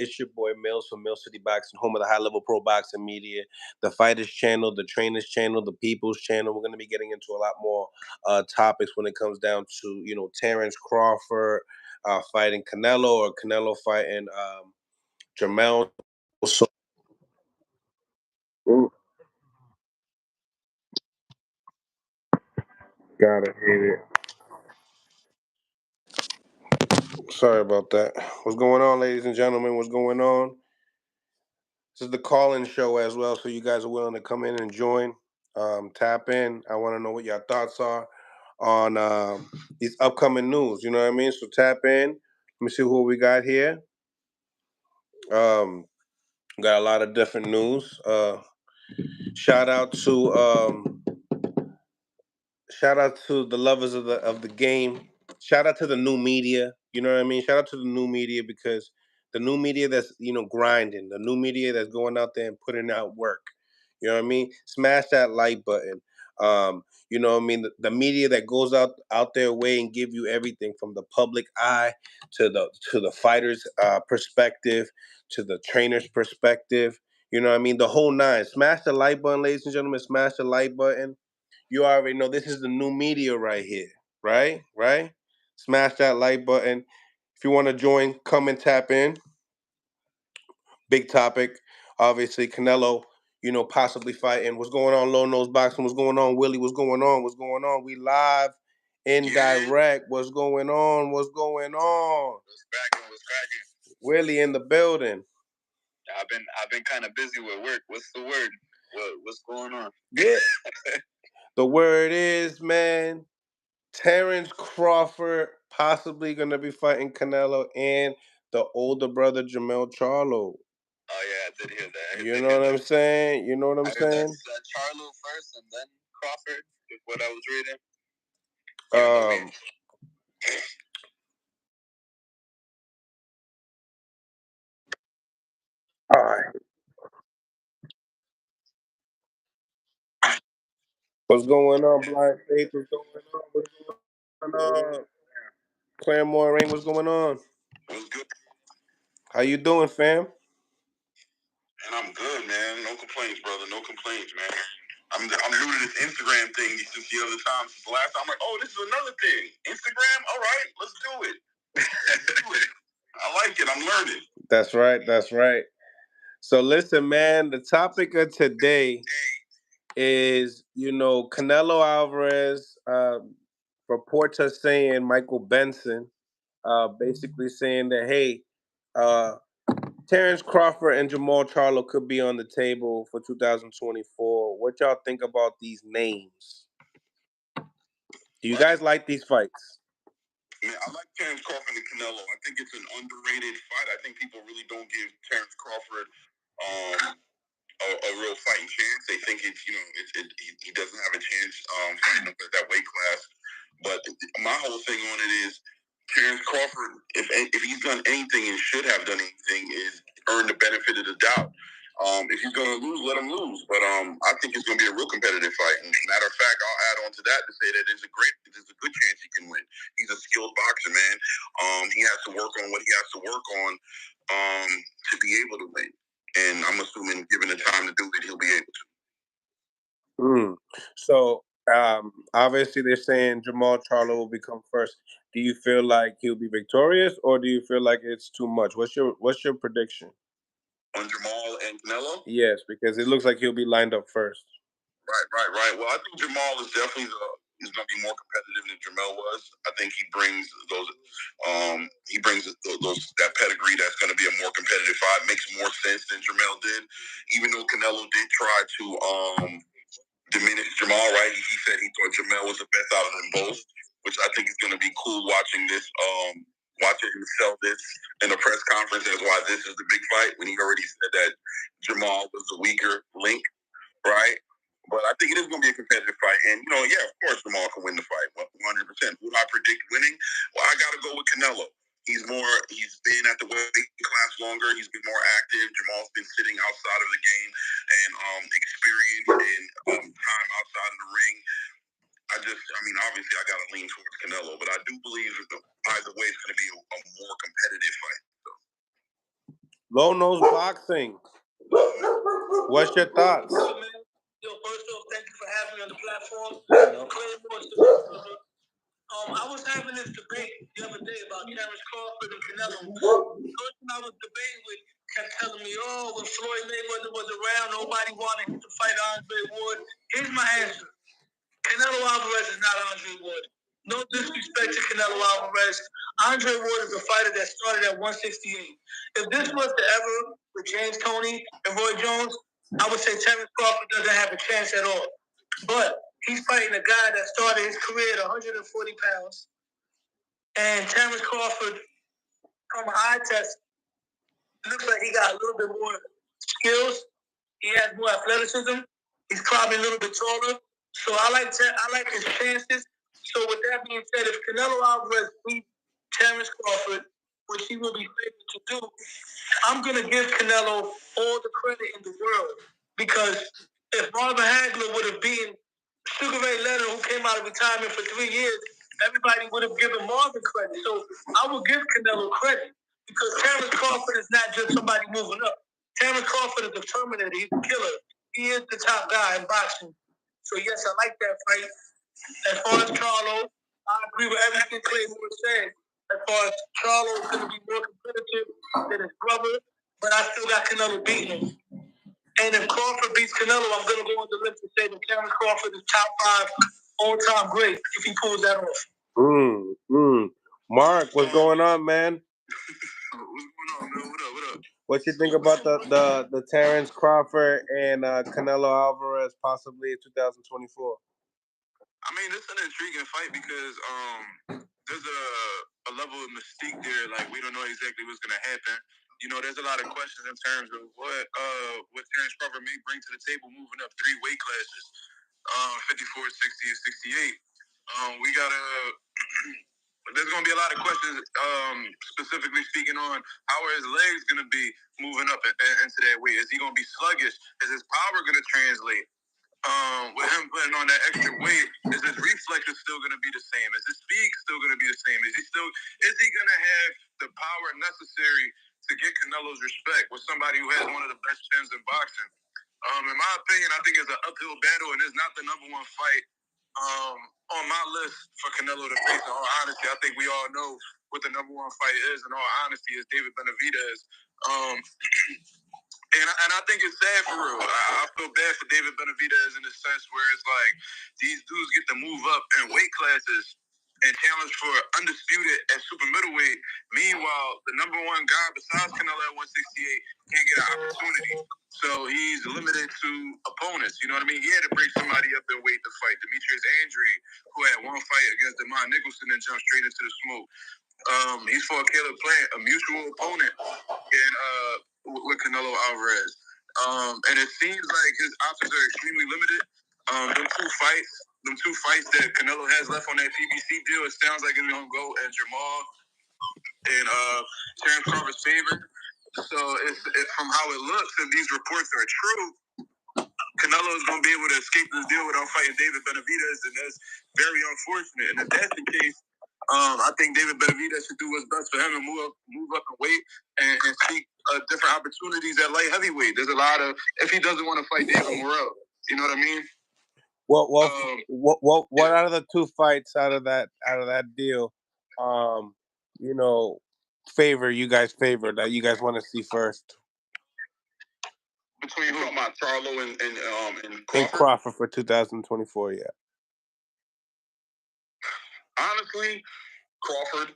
It's your boy Mills from Millcityboxing, home of the high-level pro boxing media, the Fighters Channel, the Trainers Channel, the People's Channel. We're going to be getting into a lot more topics when it comes down to, Terrence Crawford fighting Canelo, or Canelo fighting Jermall. So, got it. Hit it. Sorry about that. What's going on, ladies and gentlemen? What's going on? This is the call-in show as well, so you guys are willing to come in and join, tap in. I want to know what your thoughts are on these upcoming news. You know what I mean? So tap in. Let me see who we got here. Got a lot of different news. Shout out to the lovers of the game. Shout out to the new media. You know what I mean? Shout out to the new media, because the new media that's grinding, the new media that's going out there and putting out work. You know what I mean? Smash that like button. You know what I mean? The media that goes out their way and give you everything from the public eye to the fighters' perspective, to the trainer's perspective. You know what I mean? The whole nine. Smash the like button, ladies and gentlemen. Smash the like button. You already know this is the new media right here, right? Right? Smash that like button. If you want to join, come and tap in. Big topic. Obviously, Canelo, possibly fighting. What's going on, Low Nose Boxing? What's going on, Willie? What's going on? What's going on? We live, indirect. What's going on? What's going on? What's cracking? Willie in the building. I've been kind of busy with work. What's the word? What's going on? Yeah. The word is, man, Terrence Crawford possibly going to be fighting Canelo, and the older brother, Charlo. Oh, yeah, I did hear that. You know what I'm saying? You know what I'm saying? That's Charlo first and then Crawford, is what I was reading. All right. What's going on, Blind Faith? What's going on? What's going on? Claremore Rain, what's going on? What's good? How you doing, fam? And I'm good, man. No complaints, brother. No complaints, man. I'm new to this Instagram thing since the other time. Since the last time, I'm like, oh, this is another thing. Instagram? All right, let's do it. I like it. I'm learning. That's right. That's right. So listen, man, the topic of today is, Canelo Alvarez, reports are saying Michael Benson, basically saying that, hey, Terrence Crawford and Jermall Charlo could be on the table for 2024. What y'all think about these names? Do you guys like these fights? Man, I like Terrence Crawford and Canelo. I think it's an underrated fight. I think people really don't give Terrence Crawford a real fighting chance. They think it's he doesn't have a chance fighting up at that weight class. But my whole thing on it is Terrence Crawford, if he's done anything and should have done anything, is earn the benefit of the doubt. If he's going to lose, let him lose. But I think it's going to be a real competitive fight. And matter of fact, I'll add on to that to say that there's a good chance he can win. He's a skilled boxer, man. He has to work on what he has to work on to be able to win. And I'm assuming, given the time to do it, he'll be able Mm. to. So obviously they're saying Jermall Charlo will become first. Do you feel like he'll be victorious, or do you feel like it's too much? What's your prediction? On Jermall and Canelo? Yes, because it looks like he'll be lined up first. Right. Well, I think Jermall is definitely he's going to be more competitive than Jermell was. I think he brings that pedigree that's going to be a more competitive fight. Makes more sense than Jermell did, even though Canelo did try to diminish Jermall. Right, he said he thought Jermell was the best out of them both, which I think is going to be cool watching this. Watching him sell this in a press conference as why this is the big fight when he already said that Jermall was the weaker link, right? But I think it is going to be a competitive fight. And, of course, Jermall can win the fight 100%. Would I predict winning? Well, I got to go with Canelo. He's been at the weight class longer. He's been more active. Jermall's been sitting outside of the game and experience and time outside of the ring. Obviously, I got to lean towards Canelo, but I do believe either way it's going to be a more competitive fight. Low Nose Boxing. What's your thoughts? Yo, first off, thank you for having me on the platform. I was having this debate the other day about Terrence Crawford and Canelo. The person I was debating with kept telling me, oh, when Floyd Mayweather was around, nobody wanted him to fight Andre Ward. Here's my answer. Canelo Álvarez is not Andre Ward. No disrespect to Canelo Álvarez. Andre Ward is a fighter that started at 168. If this was the era with James Toney and Roy Jones, I would say Terrence Crawford doesn't have a chance at all. But he's fighting a guy that started his career at 140 pounds. And Terrence Crawford, from an eye test, looks like he got a little bit more skills. He has more athleticism. He's probably a little bit taller. So I like his chances. So with that being said, if Canelo Álvarez beats Terrence Crawford, which he will be favored to do, I'm going to give Canelo all the credit in the world. Because if Marvin Hagler would have beaten Sugar Ray Leonard, who came out of retirement for 3 years, everybody would have given Marvin credit. So I will give Canelo credit. Because Terrence Crawford is not just somebody moving up. Terrence Crawford is a Terminator. He's a killer. He is the top guy in boxing. So, yes, I like that fight. As far as Charlo, I agree with everything Claymore said. As far as Charlo is going to be more competitive than his brother, but I still got Canelo beating him. And if Crawford beats Canelo, I'm going to go on the list and say that Terrence Crawford is top 5 all-time great if he pulls that off. Mark, what's going on, man? What's going on, man? What up? What you think about the Terrence Crawford and Canelo Álvarez possibly in 2024? I mean, it's an intriguing fight because there's a level of mystique there. Like, we don't know exactly what's going to happen. You know, there's a lot of questions in terms of what Terrence Crawford may bring to the table moving up 3 weight classes, 54, 60, and 68. We got to... There's going to be a lot of questions, specifically speaking on how are his legs going to be moving up into that weight? Is he going to be sluggish? Is his power going to translate? With him putting on that extra weight, is his reflexes still going to be the same? Is his speed still going to be the same? Is he going to have the power necessary to get Canelo's respect with somebody who has one of the best chins in boxing? In my opinion, I think it's an uphill battle, and it's not the number one fight on my list for Canelo to face. In all honesty, I think we all know what the number one fight is. In all honesty, is David Benavidez. And I think it's sad for real. I feel bad for David Benavidez in the sense where it's like these dudes get to move up in weight classes and challenge for undisputed at super middleweight. Meanwhile, the number one guy besides Canelo at 168 can't get an opportunity. So he's limited to opponents. You know what I mean? He had to bring somebody up in weight to fight. Demetrius Andre, who had one fight against Demond Nicholson and jumped straight into the smoke. He's fought Caleb Plant, a mutual opponent, with Canelo Álvarez. And it seems like his options are extremely limited. Them two fights that Canelo has left on that PBC deal, it sounds like it's going to go in jermall and Terrence Crawford's favor. So from how it looks, if these reports are true, Canelo is going to be able to escape this deal without fighting David Benavidez, and that's very unfortunate. And if that's the case, I think David Benavidez should do what's best for him and move up in weight and seek different opportunities at light heavyweight. There's a lot of, if he doesn't want to fight David Morrell, you know what I mean? What out of the 2 fights out of that deal, you guys favor that you guys want to see first? Between who? My Charlo and Crawford? And Crawford for 2024, yeah. Honestly, Crawford.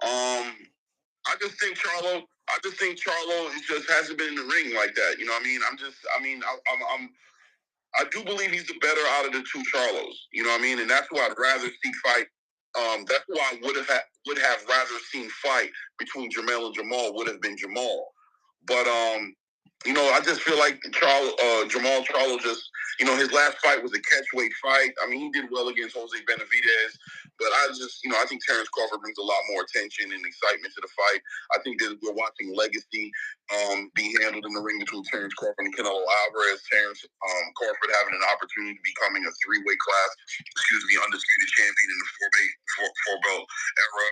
I just think Charlo just hasn't been in the ring like that. You know what I mean? I do believe he's the better out of the 2 Charlos. You know what I mean? And that's who I'd rather see fight. That's who I would have rather seen fight between Jermall and Jermall would have been Jermall. But I just feel like Jermall Charlo just, his last fight was a catchweight fight. I mean, he did well against Jose Benavidez, but I think Terrence Crawford brings a lot more attention and excitement to the fight. I think that we're watching legacy be handled in the ring between Terrence Crawford and Canelo Álvarez. Terrence Crawford having an opportunity to becoming a three-weight class, undisputed champion in the four belt era.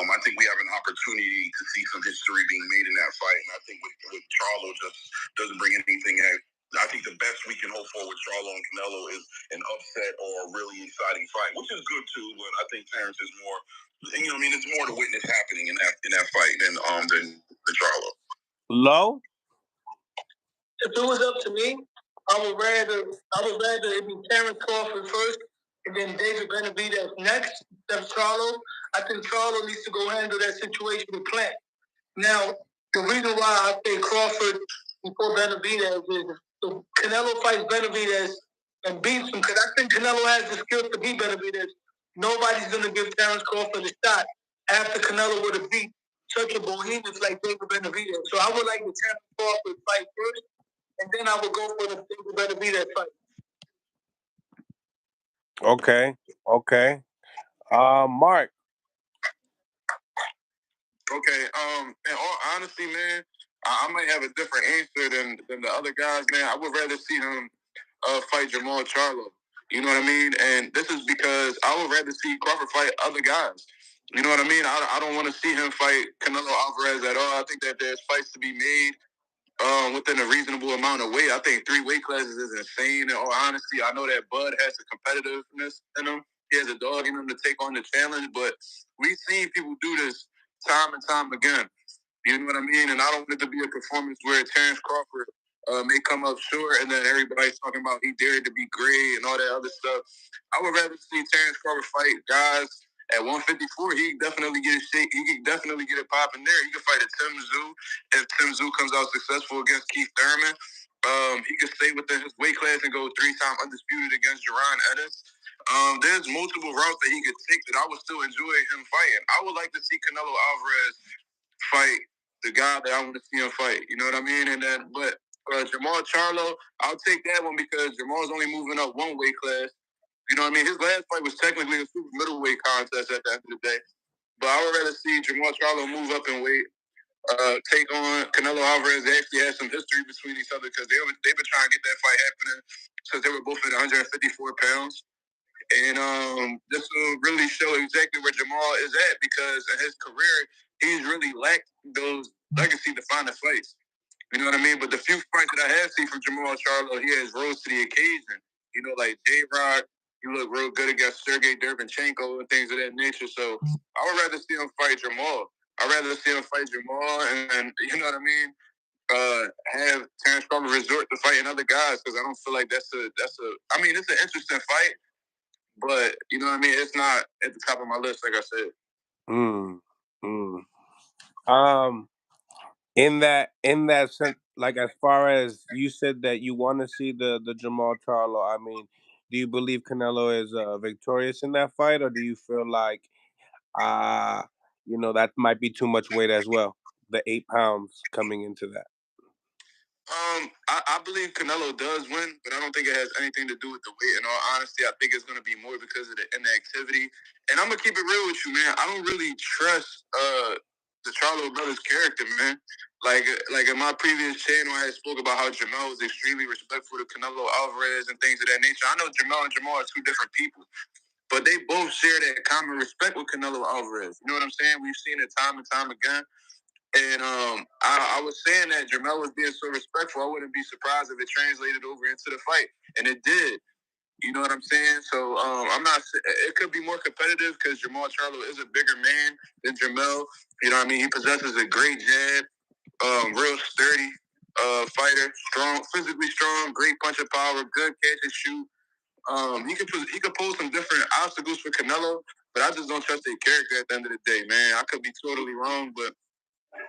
I think we have an opportunity to see some history being made in that fight, and I think with Charlo just doesn't bring anything in. I think the best we can hope for with Charlo and Canelo is an upset or a really exciting fight, which is good too. But I think Terrence is more, it's more to witness happening in that fight than the Charlo. Low? If it was up to me, I would rather it be Terrence Crawford first and then David Benavidez next. That's Charlo. I think Charlo needs to go handle that situation with Plant. Now, the reason why I say Crawford before Benavidez is if Canelo fights Benavidez and beats him, because I think Canelo has the skills to beat Benavidez. Nobody's going to give Terrence Crawford a shot after Canelo would have beat such a behemoth like David Benavidez. So I would like the Terrence Crawford fight first, and then I would go for the David Benavidez fight. Okay. Mark. Okay. In all honesty, man, I might have a different answer than the other guys, man. I would rather see him fight Jermall Charlo. You know what I mean? And this is because I would rather see Crawford fight other guys. You know what I mean? I don't want to see him fight Canelo Álvarez at all. I think that there's fights to be made within a reasonable amount of weight. I think 3 weight classes is insane. In all honesty, I know that Bud has the competitiveness in him. He has a dog in him to take on the challenge, but we've seen people do this time and time again. You know what I mean? And I don't want it to be a performance where Terrence Crawford may come up short and then everybody's talking about he dared to be great and all that other stuff. I would rather see Terrence Crawford fight guys at 154. He definitely get a shake. He can definitely get it popping there. He can fight a Tim Tszyu if Tim Tszyu comes out successful against Keith Thurman. He could stay within his weight class and go 3-time undisputed against Jerron Ennis. There's multiple routes that he could take that I would still enjoy him fighting. I would like to see Canelo Álvarez fight the guy that I want to see him fight. You know what I mean? And then, but Jermall Charlo, I'll take that one because Jermall's only moving up 1 weight class. You know what I mean? His last fight was technically a super middleweight contest at the end of the day. But I would rather see Jermall Charlo move up in weight, take on Canelo Álvarez. They actually had some history between each other because they've been trying to get that fight happening since they were both at 154 pounds. And this will really show exactly where Jermall is at because in his career, he's really lacked those legacy-defining fights. You know what I mean? But the few fights that I have seen from Jermall Charlo, he has rose to the occasion. You know, like J-Rock, he looked real good against Sergey Derevyanchenko and things of that nature. So I would rather see him fight Jermall. I'd rather see him fight Jermall and you know what I mean? Have Terrence Crawford resort to fighting other guys because I don't feel like it's an interesting fight. But, you know what I mean? It's not at the top of my list, like I said. In that sense, like as far as you said that you want to see the Jermall Charlo, I mean, do you believe Canelo is victorious in that fight, or do you feel like, that might be too much weight as well, the 8 pounds coming into that? I believe Canelo does win, but I don't think it has anything to do with the weight. In all honesty, I think it's going to be more because of the inactivity. And I'm going to keep it real with you, man. I don't really trust the Charlo brothers' character, man. Like in my previous channel, I had spoke about how Jermall was extremely respectful to Canelo Álvarez and things of that nature. I know Jermall and Jermall are 2 different people, but they both share that common respect with Canelo Álvarez. You know what I'm saying? We've seen it time and time again. And I was saying that Jermall was being so respectful, I wouldn't be surprised if it translated over into the fight. And it did. You know what I'm saying? So I'm not. It could be more competitive because Jermall Charlo is a bigger man than Jermall. You know what I mean? He possesses a great jab, real sturdy fighter, strong, physically strong, great punching power, good catch and shoot. He could pose some different obstacles for Canelo, but I just don't trust his character at the end of the day, man. I could be totally wrong, but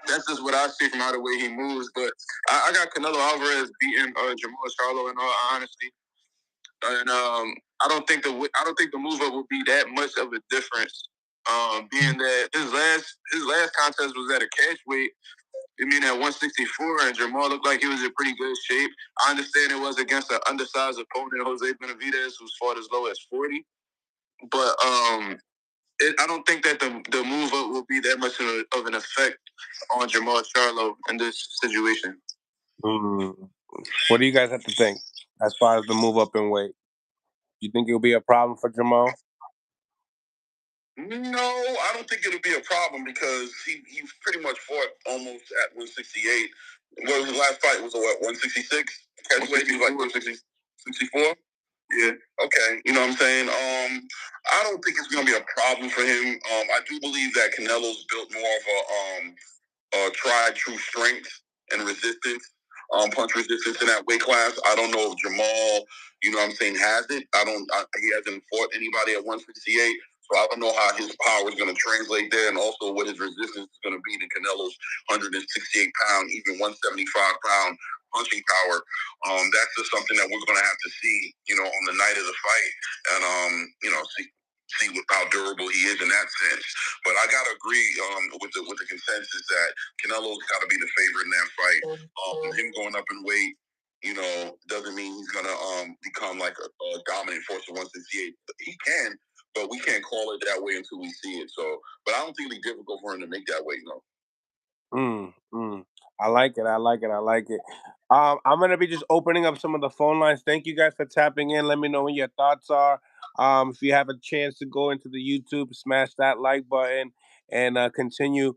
that's just what I see from how the way he moves. But I got Canelo Álvarez beating Jermall Charlo in all honesty, and I don't think the move up would be that much of a difference. Being that his last contest was at a catch weight, You mean at 164, and Jermall looked like he was in pretty good shape. I understand it was against an undersized opponent, Jose Benavidez, who's fought as low as 40. But I don't think that the move up will be that much of an effect on Jermall Charlo in this situation. What do you guys have to think as far as the move up in weight? You think it'll be a problem for Jermall? No, I don't think it'll be a problem because he pretty much fought almost at 168. What was his last fight? Was it what, 166? Catchweight, he was like 164. Yeah. Okay. You know what I'm saying? I don't think it's gonna be a problem for him. I do believe that Canelo's built more of a tried true strength and resistance, punch resistance in that weight class. I don't know if Jermall, you know what I'm saying, has it. He hasn't fought anybody at 168. So I don't know how his power is going to translate there, and also what his resistance is going to be to Canelo's 168-pound, even 175-pound punching power. That's just something that we're going to have to see, on the night of the fight, and see how durable he is in that sense. But I gotta agree with the consensus that Canelo's got to be the favorite in that fight. Him going up in weight, doesn't mean he's gonna become like a dominant force of 168. He can, but we can't call it that way until we see it. So, but I don't think it'll be difficult for him to make that weight, no. I like it. I'm gonna be just opening up some of the phone lines. Thank you guys for tapping in. Let me know what your thoughts are. If you have a chance to go into the YouTube, smash that like button and continue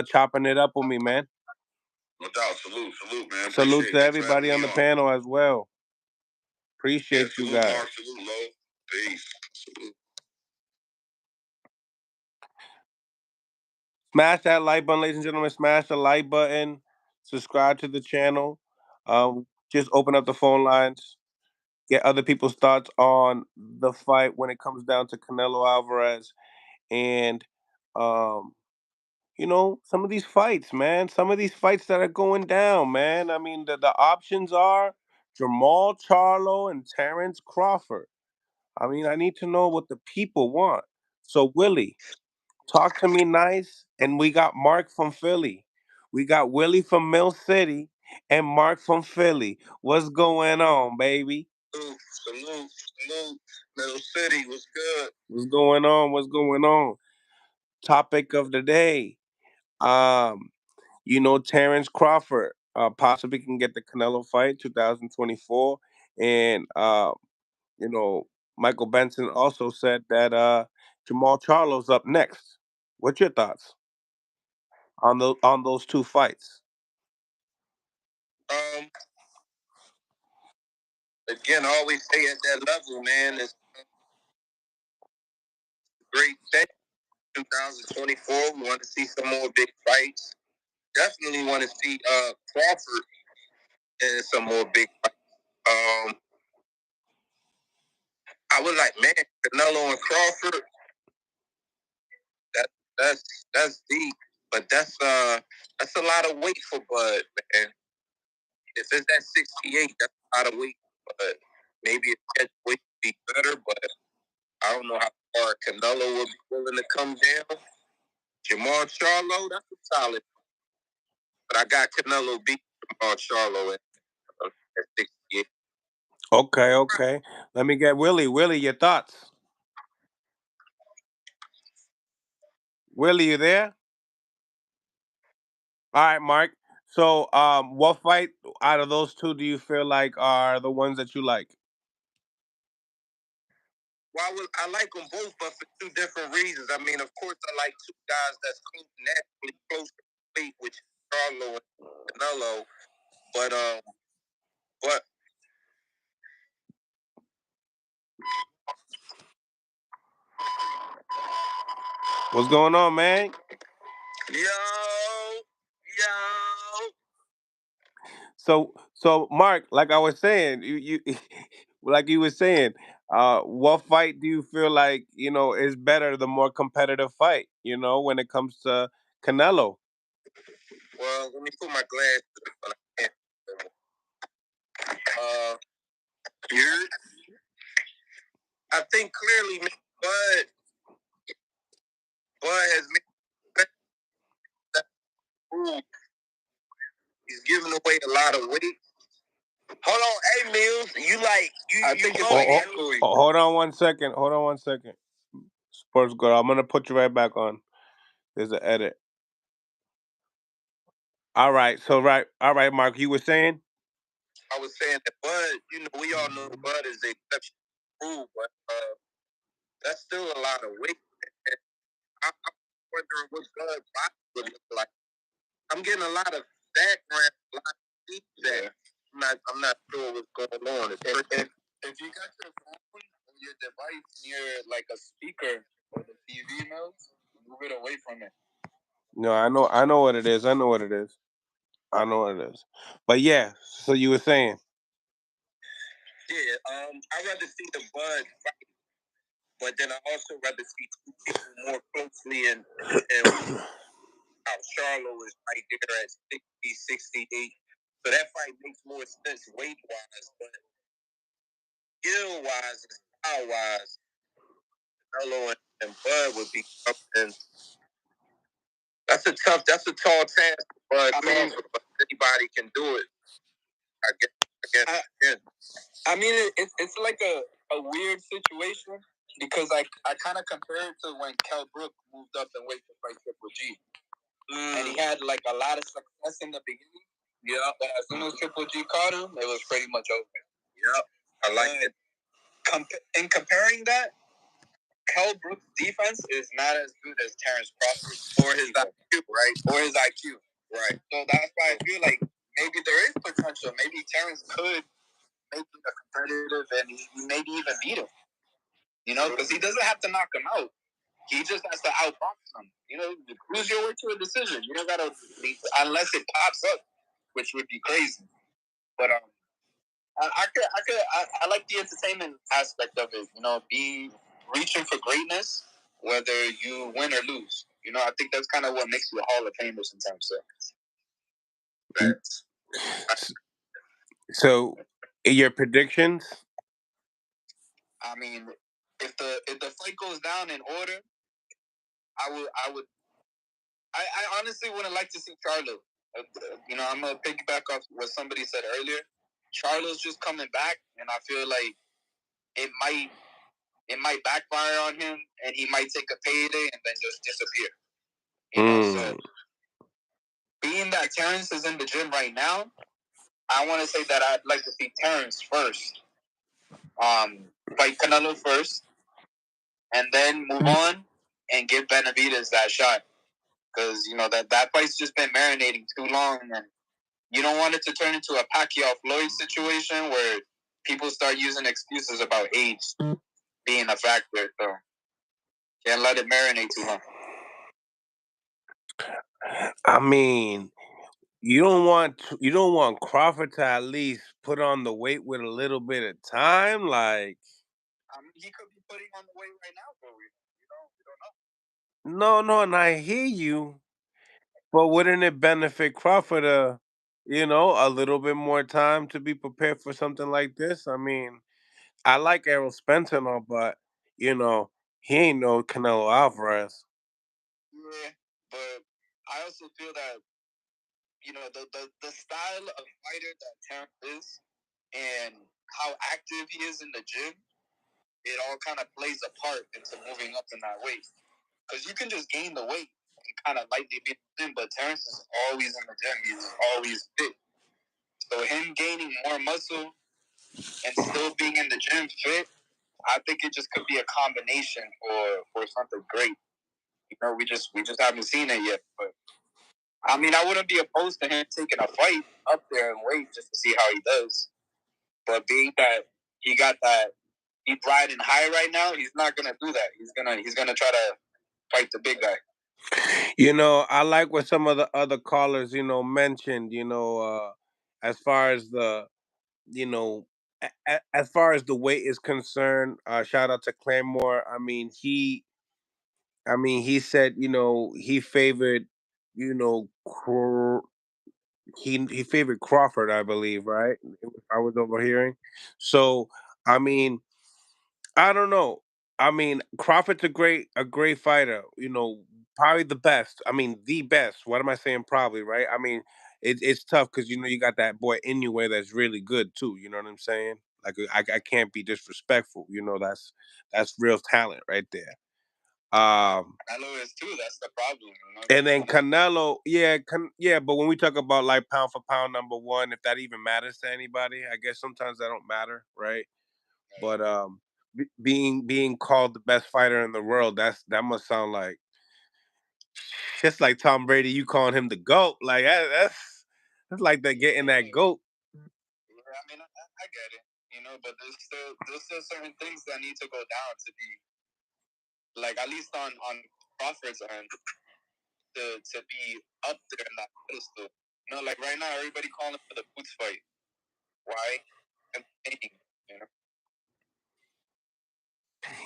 chopping it up with me, man. No doubt. Salute, man. Salute to everybody on the panel as well. Appreciate you guys. Mark, salute, Lo. Peace. Salute. Smash that like button, ladies and gentlemen. Smash the like button. Subscribe to the channel. Just open up the phone lines. Get other people's thoughts on the fight when it comes down to Canelo Álvarez and some of these fights, man. Some of these fights that are going down, man. I mean, the options are Jermall Charlo and Terrence Crawford. I mean, I need to know what the people want. So, Willie, talk to me nice. And we got Mark from Philly. We got Willie from Mill City and Mark from Philly. What's going on, baby? Salute. Mill City, what's good? What's going on? Topic of the day. Terrence Crawford possibly can get the Canelo fight 2024. And Michael Benson also said that Jermall Charlo's up next. What's your thoughts on those two fights? Again, I always say at that level, man, it's a great day. 2024, we want to see some more big fights. Definitely want to see Crawford in some more big fights. I was like, man, Canelo and Crawford, that's deep, but that's a lot of weight for Bud, man. If it's at 68, that's a lot of weight for Bud. Maybe his weight would be better, but I don't know how far Canelo will be willing to come down. Jermall Charlo, that's a solid. But I got Canelo beat Jermall Charlo at 68. Okay. Let me get Willie. Willie, your thoughts? Willie, you there? All right, Mark. So, what fight out of those two do you feel like are the ones that you like? Well, I like them both, but for two different reasons. I mean, of course, I like two guys that's naturally close to weight, which is Charlo and Canelo. But What's going on, man? Yo. So, Mark, like I was saying, you like you were saying, what fight do you feel like is better, the more competitive fight? When it comes to Canelo. Well, let me put my glasses on. I think clearly, Bud has made that move He's giving away a lot of weight. Hold on, hey Mills, I think it's hold on 1 second. Hold on 1 second. Sports girl, I'm gonna put you right back on. There's an edit. All right, all right, Mark. You were saying? I was saying that Bud, we all know Bud is the exception rule, but that's still a lot of weight. And I'm wondering what Bud's body would look like. I'm getting a lot of background, a lot of feedback. I'm not sure what's going on. If you got your phone or your device near like a speaker or the TV mouse, move it away from it. No, I know what it is. I know what it is. But yeah, so you were saying? Yeah, I'd rather see the Bud fight, but then I also rather see two people more closely and how Charlo is right there at 60, 68. So that fight makes more sense weight wise, but skill wise and style wise, Canelo and Bud would be something. That's a tall task, but anybody can do it. I guess. I mean, it's like a weird situation because I kind of compare it to when Kell Brook moved up and weight to fight Triple G. And he had like a lot of success in the beginning. Yeah. But as soon as Triple G caught him, it was pretty much over. Yep. I like it. In comparing that, Kell Brook's defense is not as good as Terrence Crawford or his IQ, right? Or his IQ, right? So that's why I feel like maybe there is potential. Maybe Terrence could make it a competitive, and he maybe even beat him. Because he doesn't have to knock him out. He just has to outbox him. Cruise your way to a decision. You don't gotta, unless it pops up, which would be crazy. But I like the entertainment aspect of it. Be reaching for greatness, whether you win or lose. I think that's kind of what makes you a Hall of Famer sometimes. So, your predictions? I mean, if the fight goes down in order, I honestly wouldn't like to see Charlo. I'm gonna piggyback off what somebody said earlier. Charlo's just coming back, and I feel like it might backfire on him, and he might take a payday and then just disappear. So being that Terrence is in the gym right now, I want to say that I'd like to see Terrence first, fight Canelo first, and then move on and give Benavidez that shot. Because that fight's just been marinating too long, and you don't want it to turn into a Pacquiao-Floyd situation where people start using excuses about age being a factor. So can't let it marinate too long. I mean, you don't want Crawford to at least put on the weight with a little bit of time, like. He could be putting on the weight right now, but we don't know. No, and I hear you, but wouldn't it benefit Crawford a little bit more time to be prepared for something like this? I mean, I like Errol Spence and all, but he ain't no Canelo Alvarez. Yeah, but I also feel that the style of fighter that Terrence is and how active he is in the gym, it all kind of plays a part into moving up in that weight. Because you can just gain the weight and kind of lightly beat him, but Terrence is always in the gym. He's always fit. So him gaining more muscle and still being in the gym fit, I think it just could be a combination for something great. We just haven't seen it yet. But I mean, I wouldn't be opposed to him taking a fight up there and wait just to see how he does. But being that he got that, he's riding high right now, he's not gonna do that. He's gonna try to fight the big guy. I like what some of the other callers, mentioned, as far as the, as far as the weight is concerned, shout out to Claymore. He said, he favored, you know, he favored Crawford, I believe, right? If I was overhearing. So, I mean, I don't know. Crawford's a great fighter. Probably the best. The best. What am I saying? Probably, right? it's tough because you got that boy Inoue that's really good too. You know what I'm saying? Like I can't be disrespectful. That's real talent right there. Canelo is too. That's the problem. And then Canelo, yeah, but when we talk about like pound for pound number one, if that even matters to anybody, I guess sometimes that don't matter, right? But being called the best fighter in the world, that must sound like just like Tom Brady, you calling him the GOAT. Like that's like that getting that GOAT. Yeah, I mean, I get it, but there's still certain things that need to go down to be like at least on Crawford's end to be up there in that pedestal. Like right now, everybody calling for the boots fight. Why?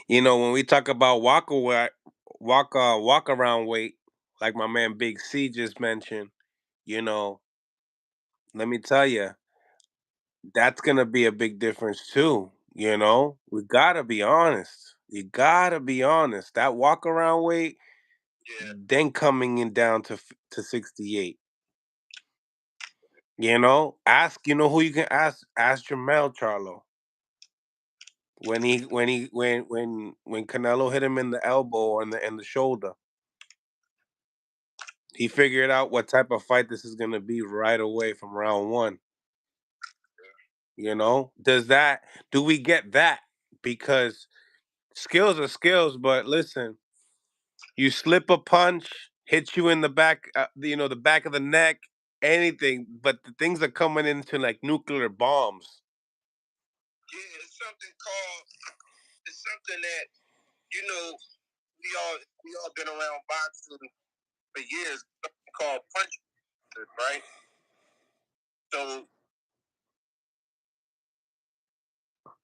When we talk about walk around weight, like my man Big C just mentioned, let me tell you, that's gonna be a big difference too. We gotta be honest. You gotta be honest. That walk around weight, then coming in down to 68. Ask. Who you can ask. Ask Jermall Charlo. When Canelo hit him in the elbow and the shoulder, he figured out what type of fight this is gonna be right away from round one. Do we get that? Because skills are skills, but listen, you slip a punch, hit you in the back, the back of the neck, anything, but the things are coming into like nuclear bombs. Yeah, it's something that we all been around boxing for years. Something called punch, right? So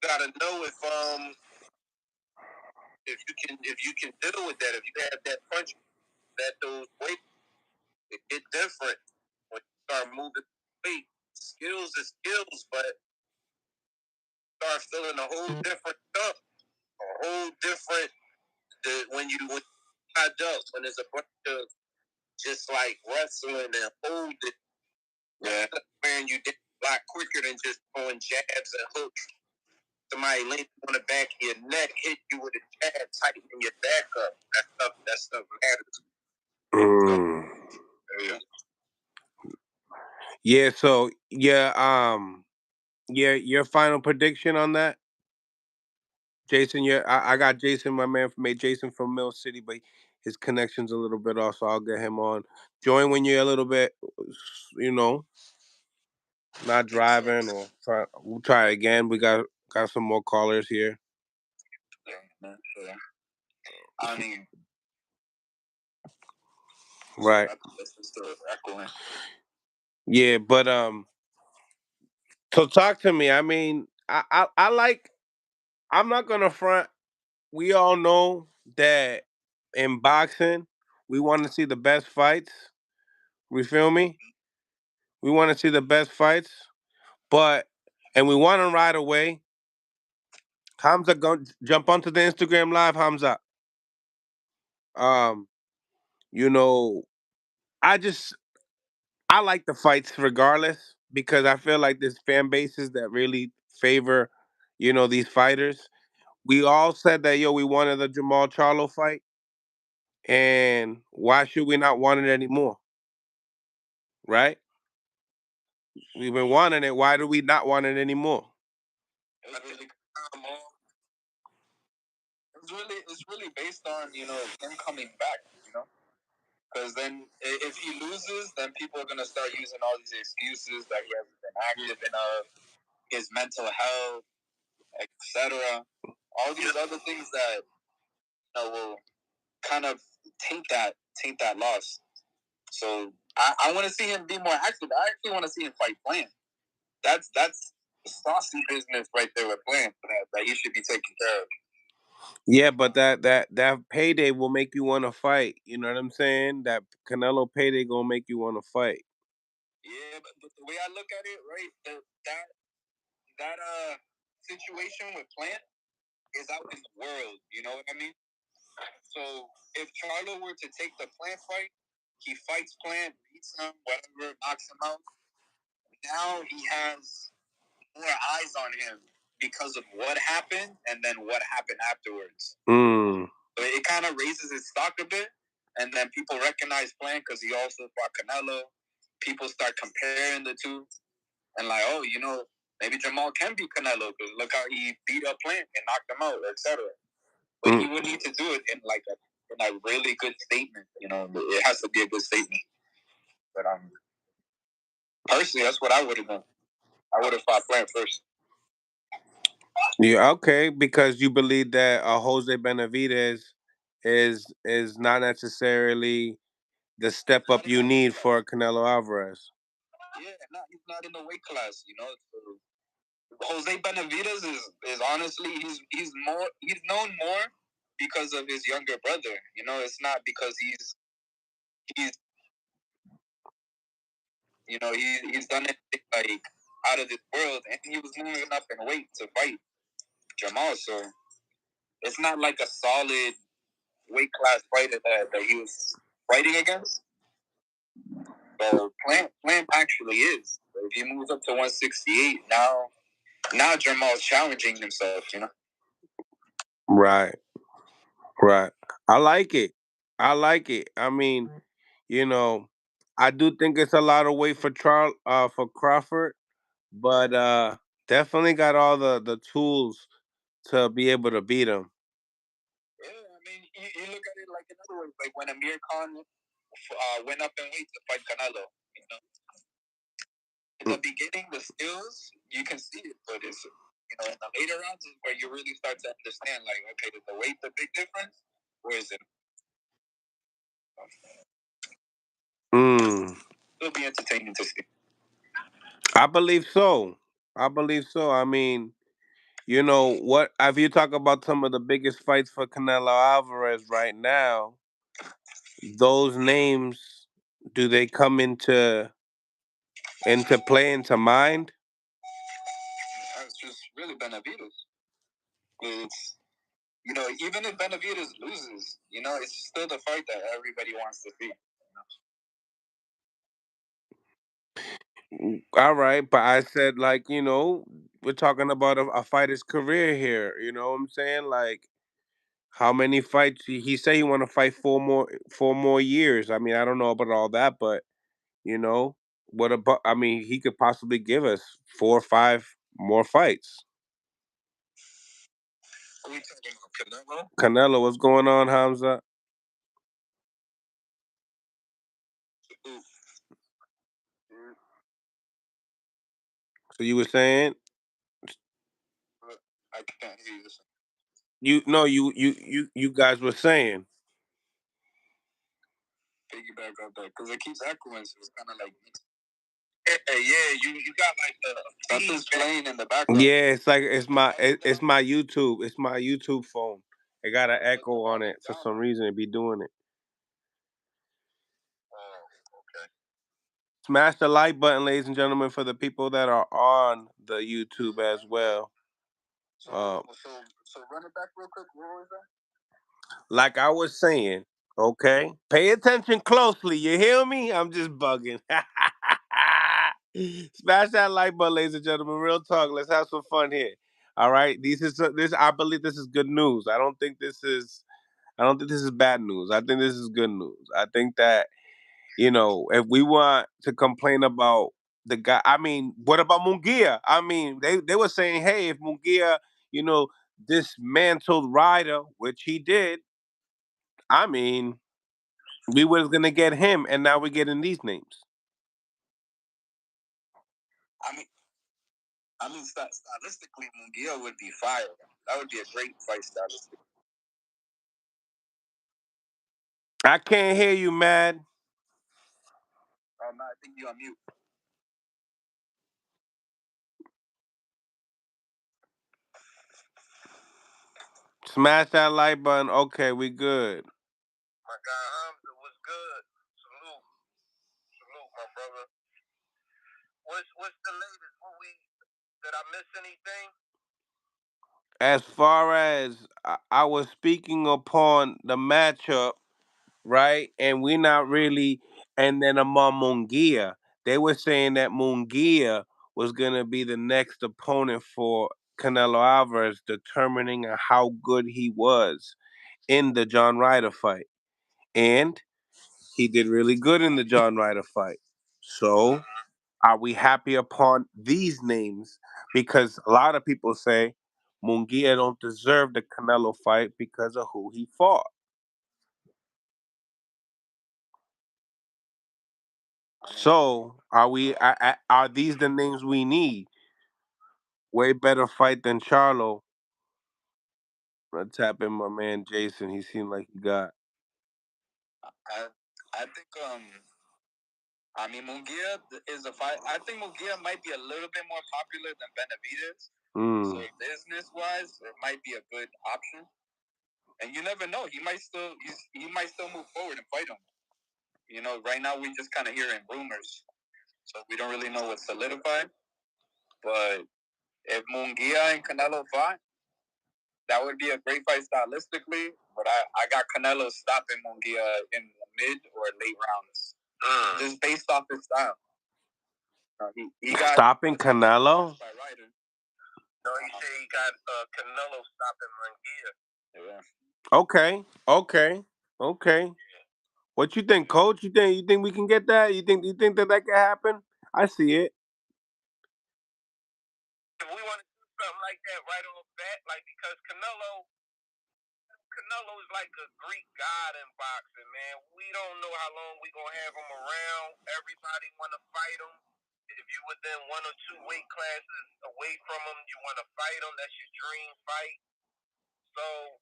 gotta know if you can deal with that. If you have that punch, that those weight, it get different when you start moving weight. Skills is skills, but start feeling a whole different stuff, a whole different. When you tied up, when there's a bunch of just like wrestling and holding, man, you did a lot quicker than just throwing jabs and hooks. Somebody leaning on the back of your neck, hit you with a jab, tightening your back up. That stuff matters. Yeah. Yeah. So your final prediction on that, Jason. Yeah, I got Jason, my man, made Jason from Mill City, but his connection's a little bit off, so I'll get him on. Join when you're a little bit, you know, not driving, or we'll try again. We got some more callers here. I mean, right. Yeah, but so talk to me. I mean, I like. I'm not gonna front. We all know that in boxing, we want to see the best fights. We feel me? We want to see the best fights, and we want them right away. Hamza, go jump onto the Instagram live, Hamza. Um, you know, I just I like the fights regardless because I feel like there's fan bases that really favor, these fighters. We all said that we wanted the Jamal Charlo fight, and why should we not want it anymore? Right? We've been wanting it. Why do we not want it anymore? It's really based on him coming back. Because then if he loses, then people are gonna start using all these excuses that he hasn't been active enough, his mental health, etc. All these other things that will kind of taint that loss. So I want to see him be more active. I actually want to see him fight Plan. That's saucy business right there with Plan that he should be taking care of. Yeah, but that payday will make you want to fight. You know what I'm saying? That Canelo payday gonna make you want to fight. Yeah, but the way I look at it, right, that situation with Plant is out in the world. You know what I mean? So if Charlo were to take the Plant fight, He fights Plant, beats him, whatever, knocks him out. Now he has more eyes on him because of what happened and then what happened afterwards. So it kind of raises his stock a bit, and then people recognize Plant because he also fought Canelo. People start comparing the two, and like, oh, maybe Jermall can beat Canelo because look how he beat up Plant and knocked him out, etc. But he would need to do it in like a really good statement. It has to be a good statement. But personally, that's what I would have done. I would have fought Plant first. Yeah, okay, because you believe that Jose Benavidez is not necessarily the step up you need for Canelo Alvarez. Yeah, he's not in the weight class. So Jose Benavidez is honestly he's known more because of his younger brother. It's not because he's he's done anything like out of this world, and he was moving up in weight to fight Jermall. So it's not like a solid weight class fighter that he was fighting against. So Plant actually is. If he moves up to 168 now Jermall's challenging himself. Right, right. I like it. I like it. I mean, you know, I do think it's a lot of weight for for Crawford, but definitely got all the tools to be able to beat him. Yeah, I mean, you look at it like another way, like when Amir Khan went up in weight to fight Canelo. In the beginning, the skills you can see it, but it's in the later rounds is where you really start to understand. Like, okay, is the weight the big difference, or is it? Mm. It'll be entertaining to see. I believe so. I believe so. I mean, what? If you talk about some of the biggest fights for Canelo Alvarez right now, those names, do they come into play, into mind? It's just really Benavidez. It's even if Benavidez loses, it's still the fight that everybody wants to see. All right, but I said, like, we're talking about a fighter's career here. You know what I'm saying? Like, how many fights? He said he want to fight 4 more years. I mean, I don't know about all that, but you know, what about? I mean, he could possibly give us 4 or 5 more fights. Are we talking about Canelo? Canelo, what's going on, Hamza? So you were saying I can't hear you. you no you guys were saying. Piggyback on that because it keeps echoing, so it's kind of like. Yeah, you got like something's playing in the background. Yeah, it's like it's my YouTube. It's my YouTube phone. It got an echo on it for some reason. It be doing it. Oh, okay. Smash the like button, ladies and gentlemen, for the people that are on the YouTube as well. So run it back real quick. What was that? Like I was saying, okay? Pay attention closely. You hear me? I'm just bugging. Smash that like button, ladies and gentlemen. Real talk. Let's have some fun here. All right. This. I believe this is good news. I don't think this is. I don't think this is bad news. I think this is good news. I think that if we want to complain about the guy, I mean, what about Munguia? I mean, they were saying, hey, if Munguia, you know, dismantled Ryder, which he did. I mean, we was gonna get him, and now we're getting these names. I mean, stylistically, Munguia would be fire. That would be a great fight stylistically. I can't hear you, man. Oh no, I think you on mute. Smash that like button. Okay, we good. My guy Hamza was good. Salute, my brother. What's the latest? Did I miss anything? As far as I was speaking upon the matchup right? And we're not really. And then among Munguia, they were saying that Munguia was gonna be the next opponent for Canelo Alvarez, determining how good he was in the John Ryder fight, and he did really good in the John Ryder fight. So, are we happy upon these names? Because a lot of people say Munguia don't deserve the Canelo fight because of who he fought. So, are these the names we need? Way better fight than Charlo. Let's tap in my man Jason. He seemed like he got. I I think I mean Munguia is a fight. I think Munguia might be a little bit more popular than Benavidez. So business wise, it might be a good option. And you never know. He might still move forward and fight him. You know, right now we just kind of hearing rumors, so we don't really know what's solidified. But if Munguia and Canelo fought, that would be a great fight stylistically. But I got Canelo stopping Munguia in the mid or late rounds, just based off his style. He got stopping Canelo. By Ryder. No, he said he got Canelo stopping Munguia. Yeah. Okay. What you think, Coach? You think we can get that? You think that can happen? I see it. If we want to do something like that right on the bat, like because Canelo is like a Greek god in boxing, man. We don't know how long we gonna have him around. Everybody want to fight him. If you within one or two weight classes away from him, you want to fight him. That's your dream fight. So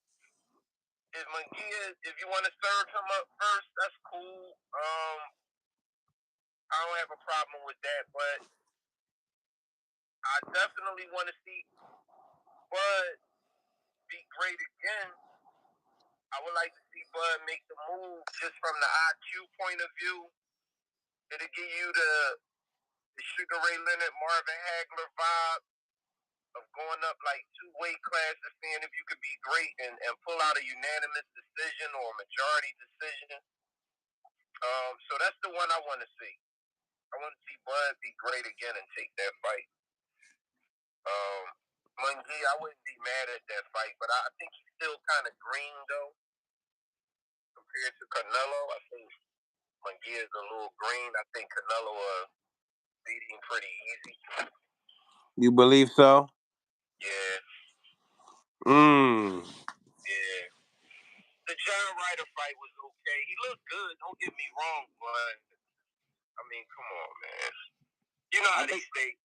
if Munguia, if you want to serve him up first, that's cool. I don't have a problem with that, but I definitely want to see Bud be great again. I would like to see Bud make the move just from the IQ point of view. It'll give you the Sugar Ray Leonard, Marvin Hagler vibe of going up like two weight classes, seeing if you could be great and pull out a unanimous decision or a majority decision. So that's the one I want to see. I want to see Bud be great again and take that fight. Munguia, I wouldn't be mad at that fight, but I think he's still kind of green though compared to Canelo. I think Munguia is a little green. I think Canelo beat him pretty easy. You believe so? Yeah. Yeah. The John Ryder fight was okay. He looked good. Don't get me wrong, but I mean, come on, man. You know how they say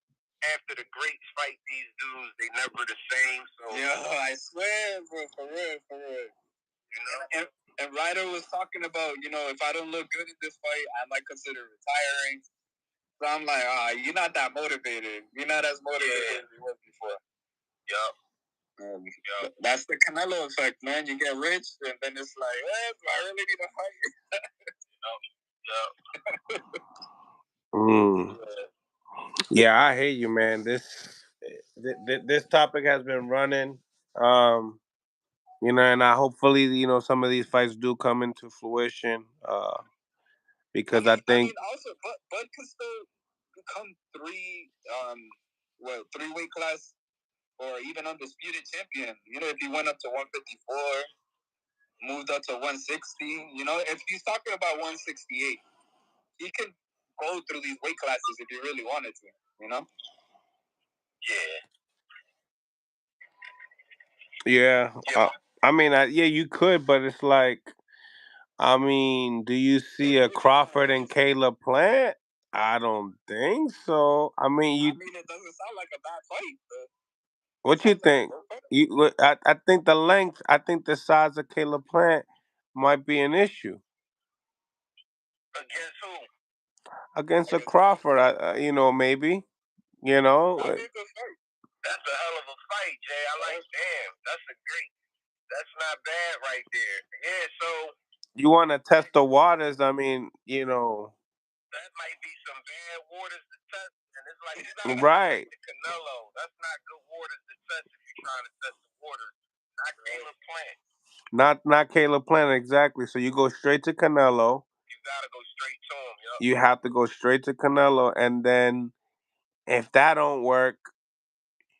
after the greats fight these dudes, they never the same. So yeah, I swear, bro, for real. You know. And Ryder was talking about, you know, if I don't look good in this fight, I might consider retiring. So I'm like, you're not that motivated. You're not as motivated as you were before. Yup. That's the Canelo effect, man. You get rich, and then it's like, do I really need to fight? Yeah, I hear you, man. This topic has been running. And I hopefully some of these fights do come into fruition. Because I think also, Bud can still become three weight class or even undisputed champion. You know, if he went up to 154, moved up to 160. You know, if he's talking about 168, he can go through these weight classes if he really wanted to. You know. Yeah. I mean, you could, but it's like, I mean, do you see a Crawford and Caleb Plant? I don't think so. I mean, it doesn't sound like a bad fight. What you think? I think the length. I think the size of Caleb Plant might be an issue Against who? against a Crawford. Maybe. That'd be a good fight. That's a hell of a fight, Jay. I like. Damn, that's a great. That's not bad right there. Yeah. So you want to test the waters. I mean, that might be some bad waters to test, and it's like you gotta right. the Canelo. That's not good waters to test if you're trying to test the waters. Not Caleb Plant. Not Caleb Plant, exactly. So you go straight to Canelo. You gotta go straight to him. Yep. You have to go straight to Canelo, and then if that don't work,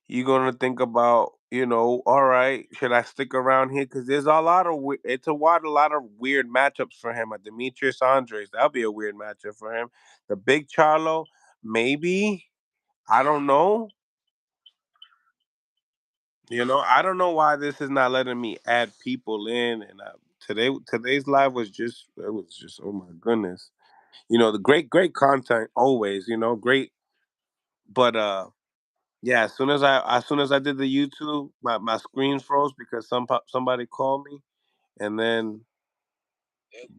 you're gonna think about, all right, should I stick around here? Because there's a lot of a lot of weird matchups for him. Demetrius Andres, that'll be a weird matchup for him. The big Charlo, maybe. I don't know. I don't know why this is not letting me add people in. And today's live was just oh my goodness. The great content always. Great, but yeah. As soon as I did the YouTube, my screen froze because somebody called me, and then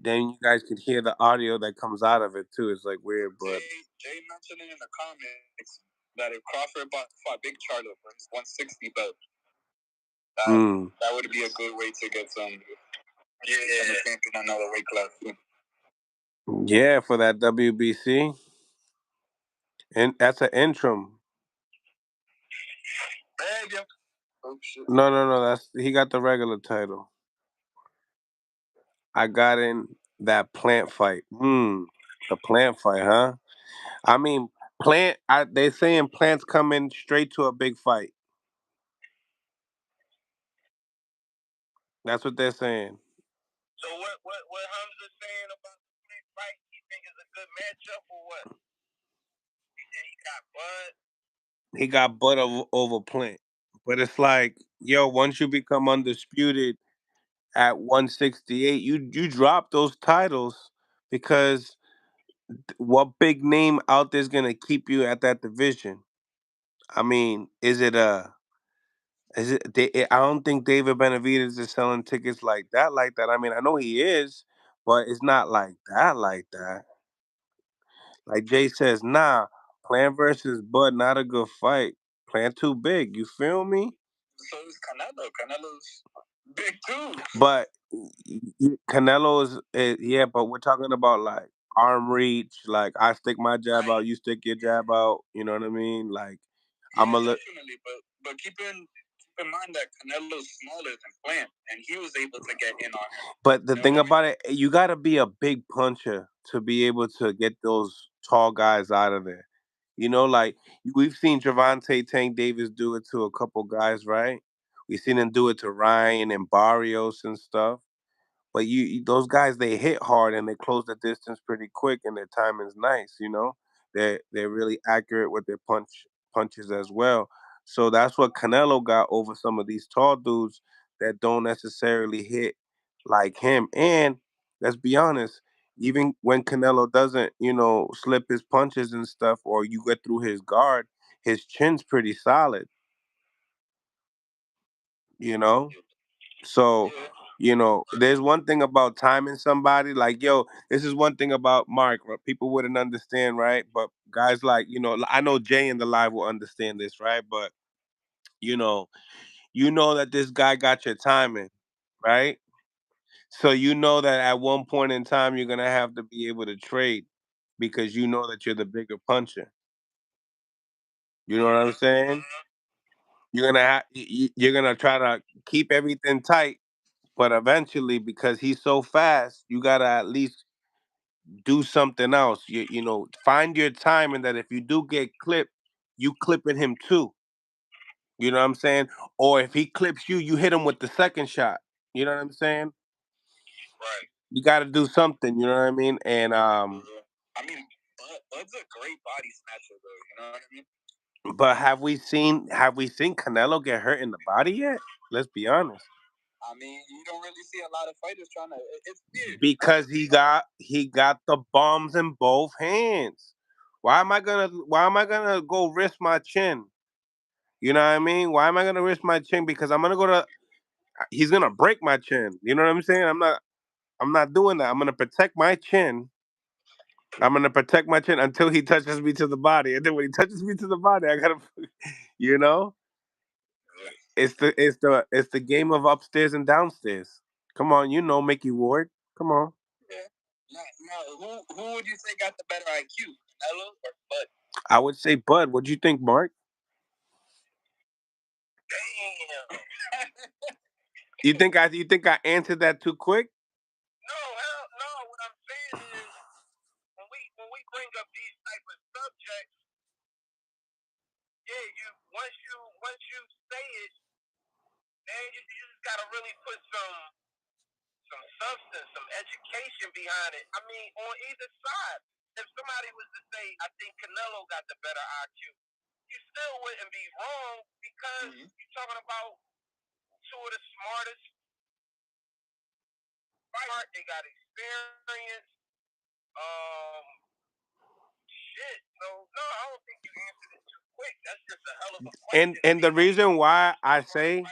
you guys could hear the audio that comes out of it too. It's like weird, but Jay mentioned it in the comments that if Crawford fought Big Charlo for his 160 belt, that would be a good way to get some champion another weight class too. Yeah, for that WBC, and that's an interim. Oh shit. No. He got the regular title. I got in that Plant fight. The Plant fight, huh? I mean, they saying Plant's coming straight to a big fight. That's what they're saying. So what Hamza's saying about the Plant fight? You think it's a good matchup or what? He got Bud. He got Bud over Plant, but it's like, yo, once you become undisputed at 168, you drop those titles because what big name out there's gonna keep you at that division? I mean, is it a is it? I don't think David Benavidez is selling tickets like that. Like that. I mean, I know he is, but it's not like that. Like that. Like Jay says, nah. Plant versus Bud, not a good fight. Plant too big. You feel me? So is Canelo. Canelo's big too. But Canelo's, yeah. But we're talking about like arm reach. Like I stick my jab out, you stick your jab out. You know what I mean? Like I'm a definitely. But keep in mind that Canelo's smaller than Plant, and he was able to get in on him. But the thing about it, you got to be a big puncher to be able to get those tall guys out of there. Like we've seen Gervonta Tank Davis do it to a couple guys, right? We've seen him do it to Ryan and Barrios and stuff. But those guys, they hit hard and they close the distance pretty quick, and their timing's nice. They're really accurate with their punches as well. So that's what Canelo got over some of these tall dudes that don't necessarily hit like him. And let's be honest, even when Canelo doesn't, slip his punches and stuff, or you get through his guard, his chin's pretty solid. You know. So, there's one thing about timing somebody. Like, yo, this is one thing about Mark. People wouldn't understand, right? But guys like, I know Jay in the live will understand this, right? But you know, that this guy got your timing, right? So you know that at one point in time you're gonna have to be able to trade because you know that you're the bigger puncher. You know what I'm saying? You're gonna try to keep everything tight. But eventually, because he's so fast, you gotta at least do something else. Find your time, and that if you do get clipped, you clipping him too. You know what I'm saying? Or if he clips you, you hit him with the second shot. You know what I'm saying? Right. You got to do something. You know what I mean? And I mean, Bud's a great body snatcher, though. You know what I mean? but have we seen Canelo get hurt in the body yet? Let's be honest. I mean, you don't really see a lot of fighters trying to. It's weird Because he got the bombs in both hands. Why am I gonna go risk my chin? You know what I mean? Why am I gonna risk my chin? Because I'm gonna go to he's gonna break my chin. You know what I'm saying? I'm not doing that. I'm gonna protect my chin. I'm gonna protect my chin until he touches me to the body. And then when he touches me to the body, I gotta you know? It's the game of upstairs and downstairs. Come on, Mickey Ward. Come on. Yeah. Now, who would you say got the better IQ, Canelo or Bud? I would say Bud. What do you think, Mark? Damn. You think I answered that too quick? No, hell no. What I'm saying is when we bring up these type of subjects, yeah, once you say it, man, you just gotta really put some substance, some education behind it. I mean, on either side. If somebody was to say, I think Canelo got the better IQ, you still wouldn't be wrong because you're talking about two of the smartest. They got experience. Shit. So no, I don't think you answered it too quick. That's just a hell of a question. And the reason why I say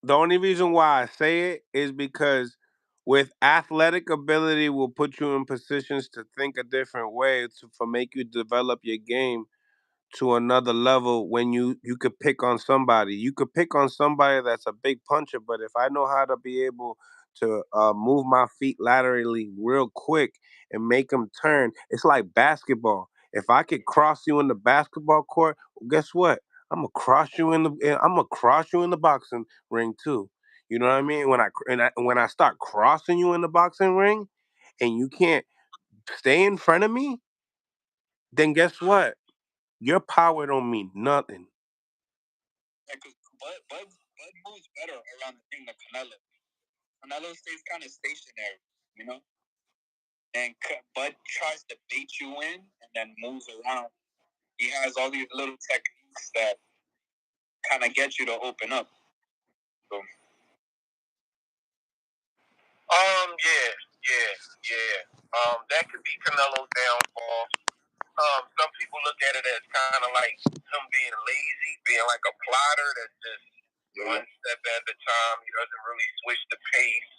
the only reason why I say it is because with athletic ability will put you in positions to think a different way for make you develop your game to another level when you could pick on somebody. You could pick on somebody that's a big puncher, but if I know how to be able to move my feet laterally real quick and make them turn, it's like basketball. If I could cross you in the basketball court, well, guess what? I'm gonna cross you in the boxing ring too. You know what I mean? When I start crossing you in the boxing ring and you can't stay in front of me, then guess what? Your power don't mean nothing. Yeah, because Bud moves better around the thing than Canelo. Canelo stays kind of stationary, you know? And Bud tries to bait you in and then moves around. He has all these little techniques that kind of get you to open up. So. Yeah. That could be Canelo's downfall. Some people look at it as kind of like him being lazy, being like a plotter that's just one step at a time. He doesn't really switch the pace.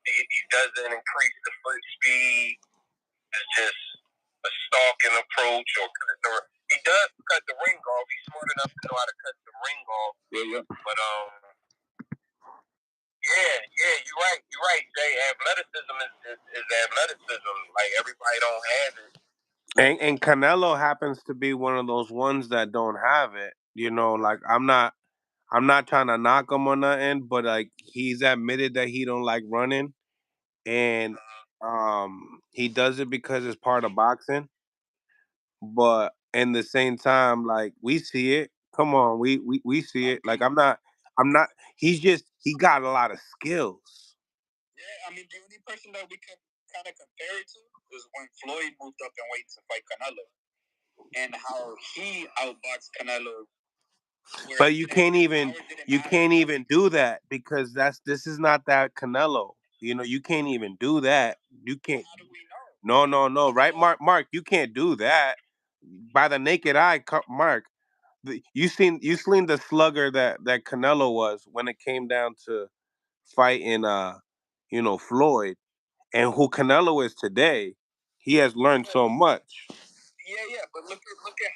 He doesn't increase the foot speed. It's just a stalking approach he does cut the ring off. He's smart enough to know how to cut the ring off. Yeah. But yeah, you're right, Jay. Athleticism is athleticism. Like everybody don't have it. And Canelo happens to be one of those ones that don't have it. You know, like I'm not trying to knock him or nothing, but like he's admitted that he don't like running, and he does it because it's part of boxing. But in the same time, like we see it. Come on, we see it. Like I'm not. He got a lot of skills. Yeah, I mean the only person that we can kind of compare it to is when Floyd moved up in weight to fight Canelo, and how he outboxed Canelo. But you can't even do that because this is not that Canelo. You know, you can't even do that. You can't. How do we know? No. Right, Mark, you can't do that by the naked eye, Mark. You seen the slugger that Canelo was when it came down to fighting Floyd, and who Canelo is today. He has learned so much. Yeah, but look at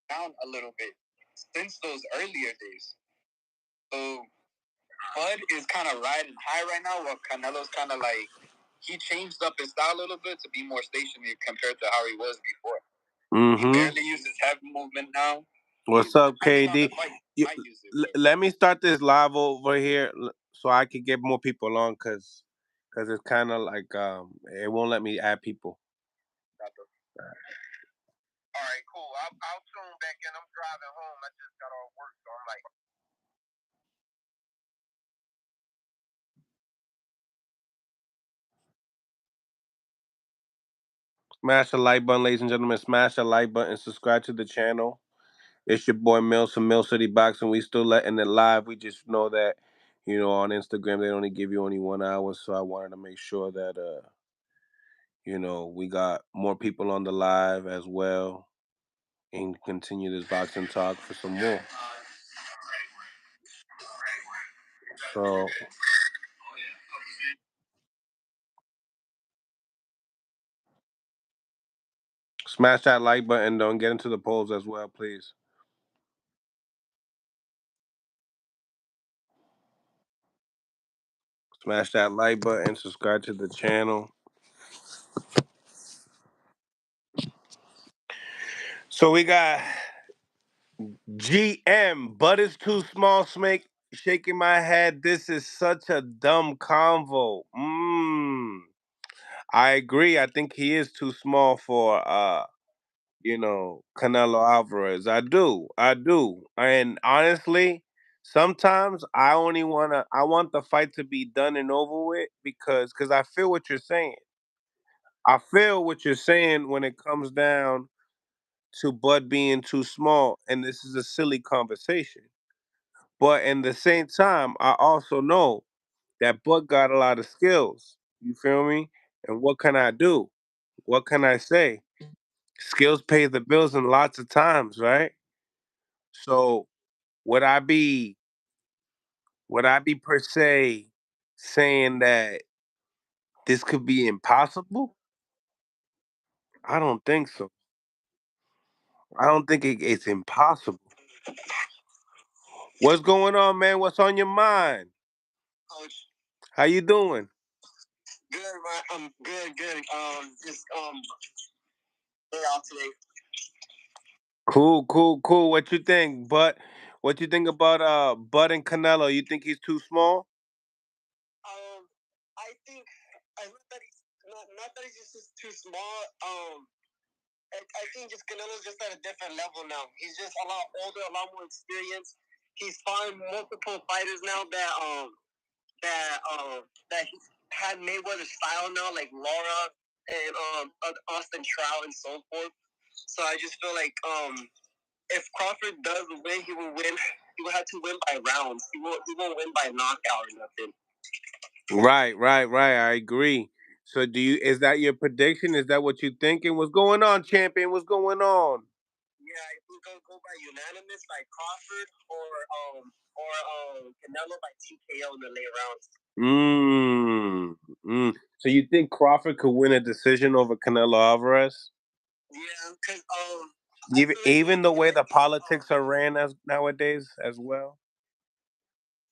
how down a little bit since those earlier days. So Bud is kind of riding high right now, while Canelo's kind of like he changed up his style a little bit to be more stationary compared to how he was before. He barely uses heavy movement now. What's up, KD? Let me start this live over here so I can get more people on, cause it's kind of like it won't let me add people. All right, cool. I'll tune back in. I'm driving home. I just got off work, so I'm like. Smash the like button, ladies and gentlemen. Smash the like button. Subscribe to the channel. It's your boy Mills from Millcityboxing. We still letting it live. We just know that, on Instagram they only give you only 1 hour, so I wanted to make sure that we got more people on the live as well, and continue this boxing talk for some more. So smash that like button. Don't get into the polls as well, please. Smash that like button. Subscribe to the channel. So we got GM, but it's too small. Snake shaking my head. This is such a dumb convo. I agree. I think he is too small for Canelo Alvarez. I do. And honestly, sometimes I want the fight to be done and over with because I feel what you're saying. I feel what you're saying when it comes down to Bud being too small, and this is a silly conversation. But in the same time, I also know that Bud got a lot of skills. You feel me? And what can I do? What can I say? Skills pay the bills in lots of times, right? So would I be would I be per se saying that this could be impossible? I don't think so. I don't think it's impossible. What's going on, man? What's on your mind? Coach, How you doing? good, man. I'm good, good. Just day off today. Cool, cool, cool. What you think? What you think about Bud and Canelo? You think he's too small? I think not that he's just too small. I think just Canelo's just at a different level now. He's just a lot older, a lot more experience. He's fought multiple fighters now that that he had Mayweather style now, like Laura and Austin Trout and so forth. So I just feel like if Crawford does win, he will win. He will have to win by rounds. He won't win by knockout or nothing. Right, right, right. I agree. So is that your prediction? Is that what you thinking? What's going on, champion? What's going on? Yeah, I think I'll go by unanimous by Crawford or Canelo by TKO in the late rounds. Mm, So you think Crawford could win a decision over Canelo Alvarez? Yeah, because I Even feel like even the way the politics are ran as nowadays as well.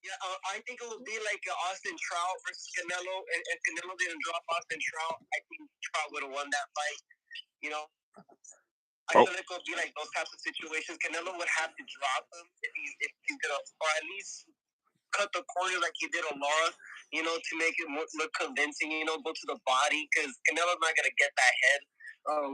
yeah, I think it would be like Austin Trout versus Canelo. And if Canelo didn't drop Austin Trout, I think Trout would have won that fight. You know, I Oh, feel like it would be like those types of situations. Canelo would have to drop him if he's gonna, or at least cut the corner like he did on Laura, to make it look convincing, go to the body, because Canelo's not going to get that head.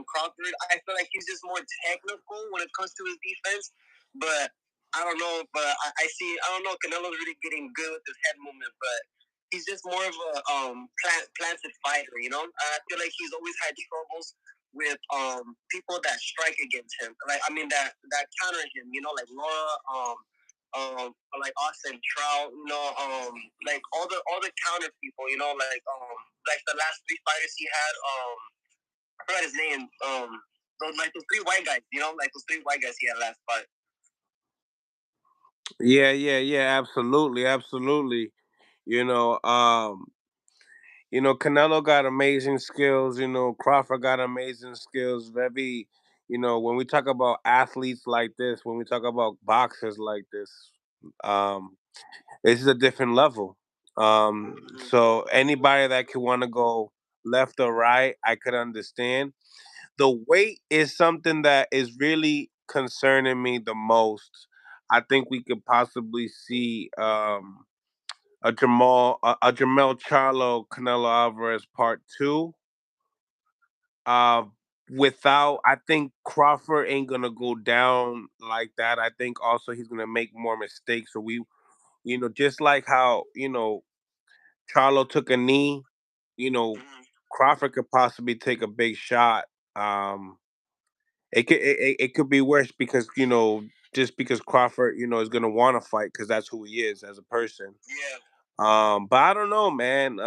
Crawford, I feel like he's just more technical when it comes to his defense, but I don't know, I don't know, Canelo's really getting good with his head movement, but he's just more of a planted fighter, I feel like he's always had troubles with people that strike against him, that counter him, like Laura, like Austin Trout, like all the counter people, like the last three fighters he had, I forgot his name, those three white guys, like those three white guys he had last fight. yeah, yeah, yeah. Absolutely, absolutely. You know, um, Canelo got amazing skills. Crawford got amazing skills. Very, when we talk about athletes like this, when we talk about boxers like um, this is a different level. So anybody that could want to go left or right, I could understand. The weight is something that is really concerning me the most. I think we could possibly see a Jamel Charlo Canelo Alvarez part 2. Uh, without I think Crawford ain't gonna go down like that. I think also he's gonna make more mistakes. So just like how Charlo took a knee, you know Crawford could possibly take a big shot. Um, it could be worse because just because Crawford is gonna want to fight because that's who he is as a person. Yeah. But I don't know, man.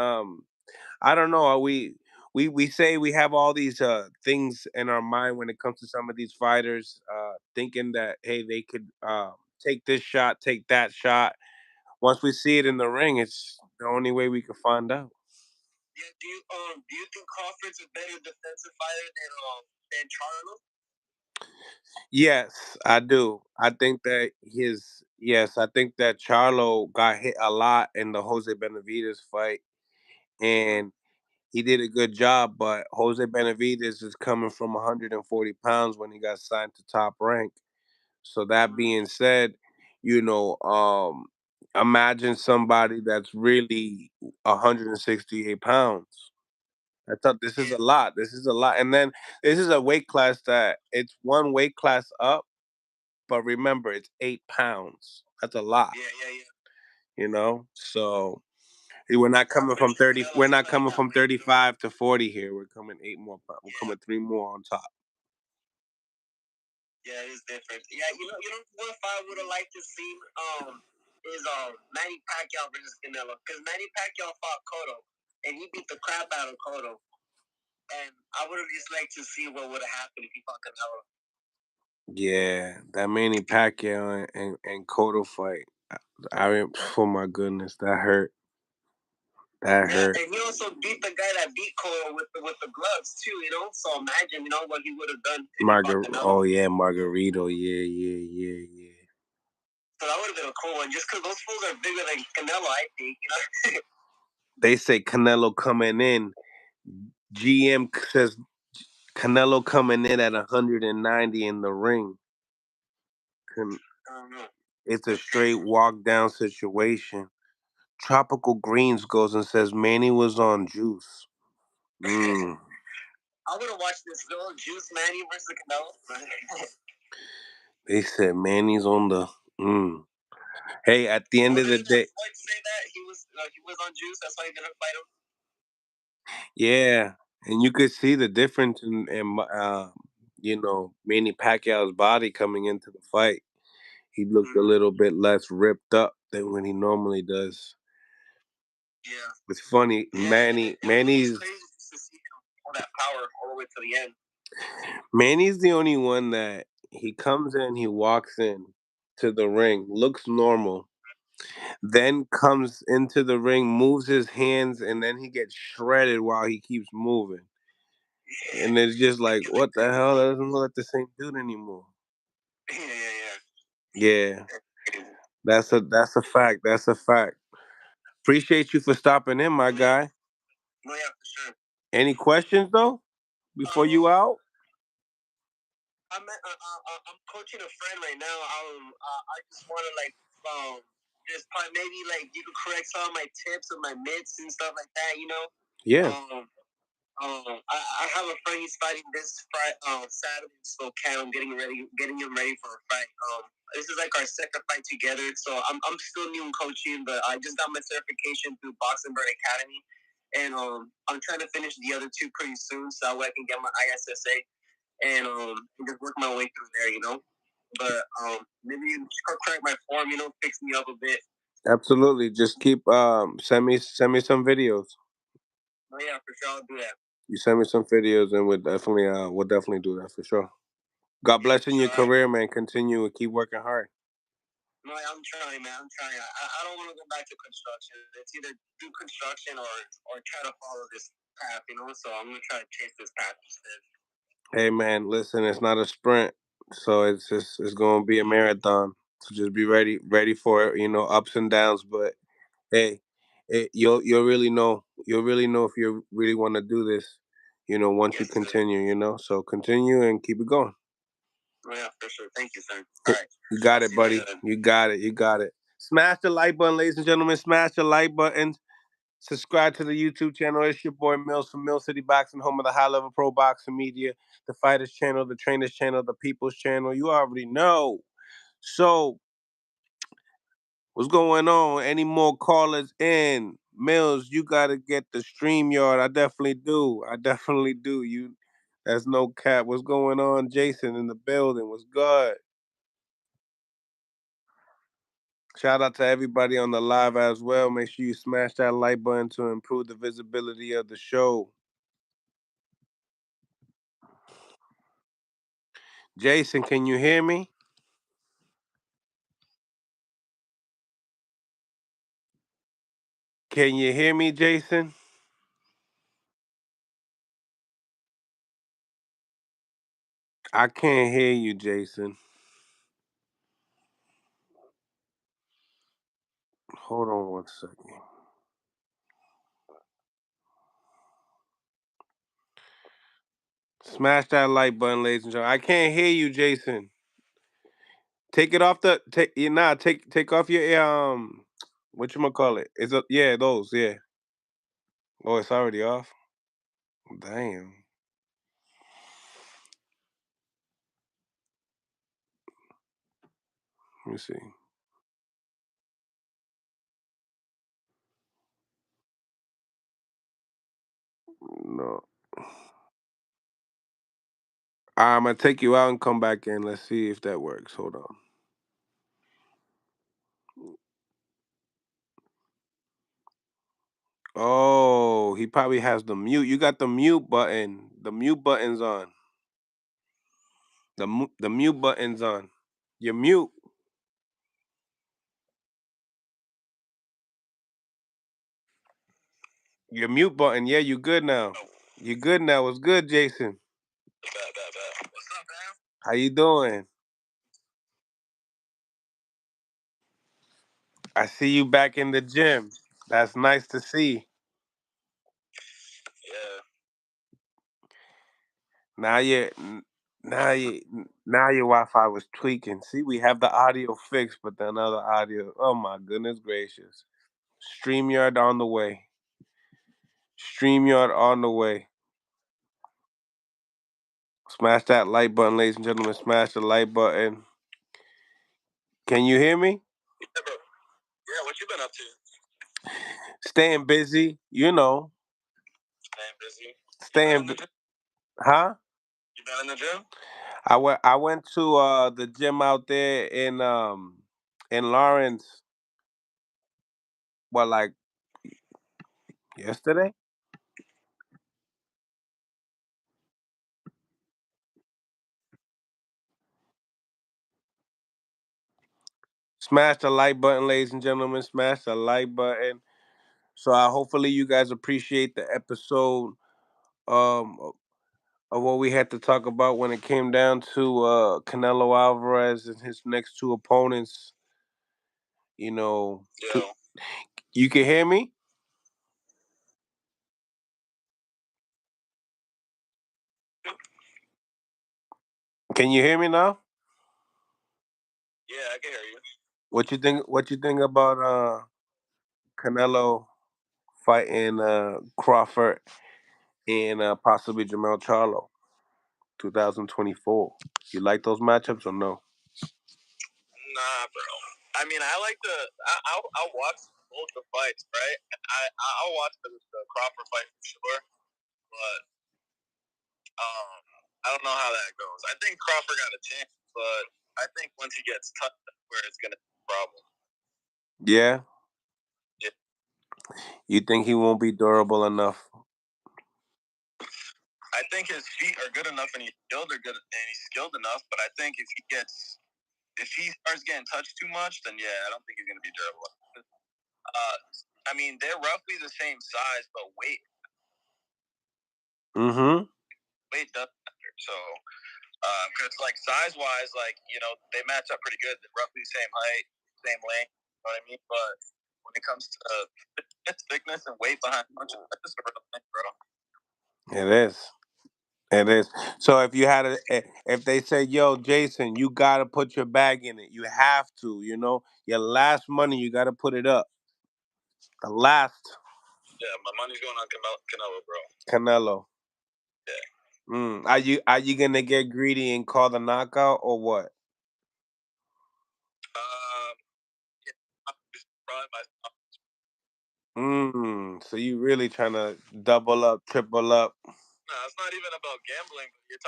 I don't know. We say we have all these things in our mind when it comes to some of these fighters, thinking that hey they could take this shot, take that shot. Once we see it in the ring, it's the only way we can find out. Yeah. Do you think Crawford's a better defensive fighter than Charlo? Yes, I do. I think that Charlo got hit a lot in the Jose Benavidez fight, and he did a good job. But Jose Benavidez is coming from 140 pounds when he got signed to Top Rank, So that being said, you know, imagine somebody that's really 168 pounds. I thought this is a lot. This is a lot. And then this is a weight class that it's one weight class up, but remember it's 8 pounds. That's a lot. You know? So we're not coming from 30, we're not coming from 35 to 40 here. We're coming 8 more. We're coming 3 more on top. Yeah, it's different. Yeah, what fight I would have liked to see is Manny Pacquiao versus Canelo, because Manny Pacquiao fought Cotto and he beat the crap out of Cotto, and I would have just liked to see what would have happened if he fought Canelo. Yeah, that Manny Pacquiao and Cotto fight. Oh my goodness, that hurt. That hurt. And he also beat the guy that beat Cotto with the gloves too. So imagine what he would have done. Oh yeah, Margarito. Yeah. So that would have been a cool one, just because those fools are bigger than Canelo, I think. They say Canelo coming in. GM says Canelo coming in at 190 in the ring. I don't know. It's a straight walk down situation. Tropical Greens goes and says Manny was on juice. I would have watched this little Juice Manny versus Canelo. They said Manny's on the. Hey, at the end of the day, Floyd say that he was on juice. That's why he didn't fight him. Yeah, and you could see the difference in Manny Pacquiao's body coming into the fight. He looked a little bit less ripped up than when he normally does. Yeah, it's funny. Manny's crazy to see him all that power all the way to the end. Manny's the only one that he comes in, he walks in to the ring, looks normal, then comes into the ring, moves his hands, and then he gets shredded while he keeps moving. And it's just like, what the hell? That doesn't look like the same dude anymore. Yeah. That's a fact. That's a fact. Appreciate you for stopping in, my guy. No, yeah, for sure. Any questions though? Before you out? I'm coaching a friend right now. I just want to just probably maybe you could correct some of my tips and my mitts and stuff like that. Yeah. I have a friend. He's fighting this Saturday in Spokane. I'm getting him ready for a fight. This is our second fight together. So I'm still new in coaching, but I just got my certification through Boxing Bird Academy, and I'm trying to finish the other two pretty soon, so that way I can get my ISSA and just work my way through there. But maybe you correct my form. Fix me up a bit. Absolutely. Just keep send me some videos. Oh yeah, for sure, I'll do that. You send me some videos, and we'll definitely do that for sure. God bless in your career, man. Continue and keep working hard. No, I'm trying, man. I'm trying. I don't want to go back to construction. It's either do construction or try to follow this path, So I'm gonna try to chase this path instead. Hey, man, listen, it's not a sprint, so it's gonna be a marathon. So just be ready for it. Ups and downs, but hey, you'll really know. You'll really know if you really want to do this. Once you continue. So continue and keep it going. Oh, yeah, for sure. Thank you, sir. All right. You got it, buddy. You got it. You got it. Smash the like button, ladies and gentlemen. Smash the like button. Subscribe to the YouTube channel. It's your boy Mills from Millcityboxing, home of the high level pro boxing media, the fighters channel, the trainers channel, the people's channel. You already know. So, what's going on? Any more callers in? Mills, you gotta get the StreamYard. I definitely do. That's no cap. What's going on, Jason in the building? What's good? Shout out to everybody on the live as well. Make sure you smash that like button to improve the visibility of the show. Jason, can you hear me? Can you hear me, Jason? I can't hear you, Jason. Hold on one second. Smash that like button, ladies and gentlemen. I can't hear you, Jason. Take it off the take off your whatchamacallit. It's a yeah, those, yeah. Oh, it's already off. Damn. Let me see. No. I'm gonna take you out and come back in. Let's see if that works. Hold on. Oh, he probably has the mute. You got the mute button. The mute button's on. The mute button's on. You're mute. Your mute button. Yeah, you good now. You good now. What's good, Jason? What's up, man? How you doing? I see you back in the gym. That's nice to see. Yeah. Now you now your Wi-Fi was tweaking. See, we have the audio fixed, but the another audio. Oh my goodness gracious! Streamyard on the way. Streamyard on the way. Smash that like button, ladies and gentlemen. Smash the like button. Can you hear me? Yeah, bro. Yeah, what you been up to? Staying busy, you know. Staying busy. Staying, huh? You been in the gym? I went to the gym out there in Lawrence. What, like yesterday? Smash the like button, ladies and gentlemen. Smash the like button. So hopefully you guys appreciate the episode of what we had to talk about when it came down to Canelo Alvarez and his next two opponents. You know, Yeah. you can hear me? Can you hear me now? Yeah, I can hear you. What you think about Canelo fighting Crawford and possibly Jermall Charlo 2024? You like those matchups or no? Nah, bro. I mean, I like I'll watch both the fights, right? I'll watch the Crawford fight for sure, but I don't know how that goes. I think Crawford got a chance, but I think once he gets touched, that's where it's gonna be a problem. Yeah. Yeah. You think he won't be durable enough? I think his feet are good enough, and he's skilled enough. But I think if he starts getting touched too much, then yeah, I don't think he's gonna be durable. I mean, they're roughly the same size, but Mm-hmm. weight does matter. So, because like size wise, like they match up pretty good. They're roughly the same height, same length. You know what I mean? But when it comes to thickness and weight behind punches, that's just a real thing, bro. It is. It is. So if they say, "Yo, Jason, you gotta put your bag in it. You have to. Your last money, you gotta put it up. The last Yeah, my money's going on Canelo, bro. Canelo. Yeah. Are you gonna get greedy and call the knockout or what? Yeah, probably my. So you really trying to double up, triple up? No, it's not even about gambling. You're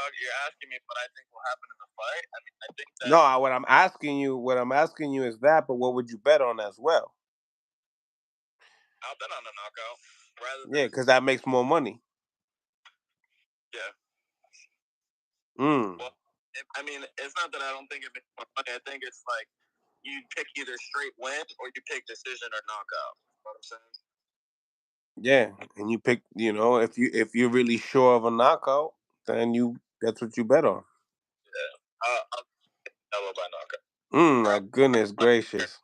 asking me what I think will happen in the fight. I mean, I think that. No, what I'm asking you is that. But what would you bet on as well? I'll bet on a knockout rather than. Yeah, because that makes more money. Yeah. Mm. Well, I mean, it's not that I don't think it makes more money. I think it's like you pick either straight win or you pick decision or knockout. You know what I'm saying? Yeah, and you pick. If you're really sure of a knockout, then that's what you bet on. Yeah. I'll Canelo by knockout. My goodness gracious.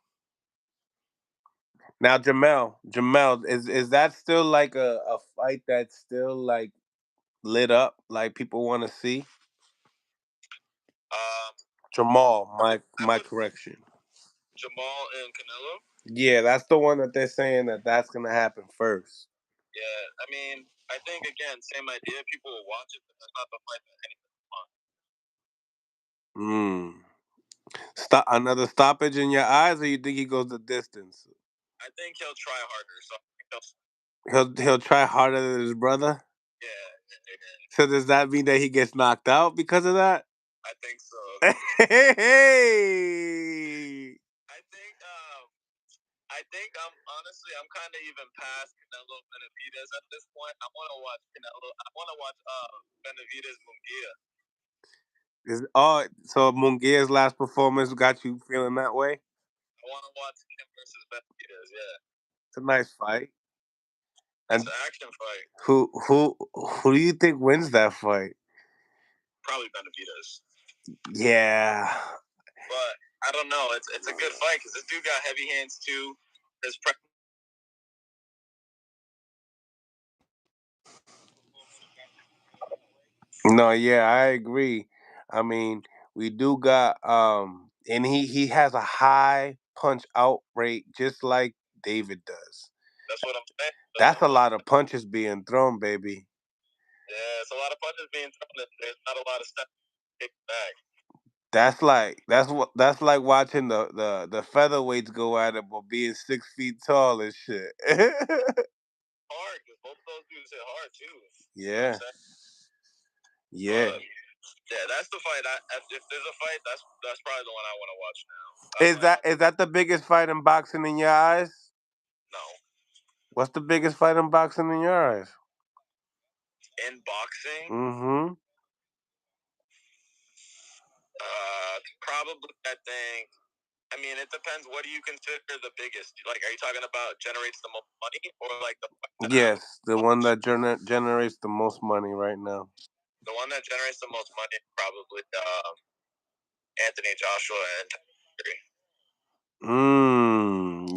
Now, Jamel, is that still like a fight that's still like lit up, like people want to see? Jermall, my correction. Jermall and Canelo. Yeah, that's the one that they're saying that's gonna happen first. Yeah, I mean, I think again, same idea. People will watch it, but that's not the fight that anyone wants. Stop another stoppage in your eyes, or you think he goes the distance? I think he'll try harder. So he'll try harder than his brother. Yeah. So does that mean that he gets knocked out because of that? I think so. Hey. I think I'm honestly kind of even past Canelo Benavidez at this point. I want to watch Canelo. I want to watch Benavidez Munguia. So Munguia's last performance got you feeling that way? I want to watch him versus Benavidez. Yeah, it's a nice fight. It's an action fight. Who do you think wins that fight? Probably Benavidez. Yeah. But I don't know. It's a good fight because this dude got heavy hands too. His No, yeah, I agree. I mean, we do got and he has a high punch out rate just like David does. That's what I'm saying. That's a lot of punches being thrown, baby. Yeah, it's a lot of punches being thrown and there's not a lot of stuff to kick back. That's like watching the featherweights go at it, but being 6 feet tall and shit. Hard because both of those dudes hit hard too. Yeah. Yeah. Yeah, that's the fight. If there's a fight, that's probably the one I want to watch now. Is that the biggest fight in boxing in your eyes? No. What's the biggest fight in boxing in your eyes? In boxing? Mm-hmm. Probably, I think. I mean, it depends. What do you consider the biggest? Like, are you talking about generates the most money, or like the? Yes, the one that generates the most money right now. The one that generates the most money, probably Anthony Joshua and.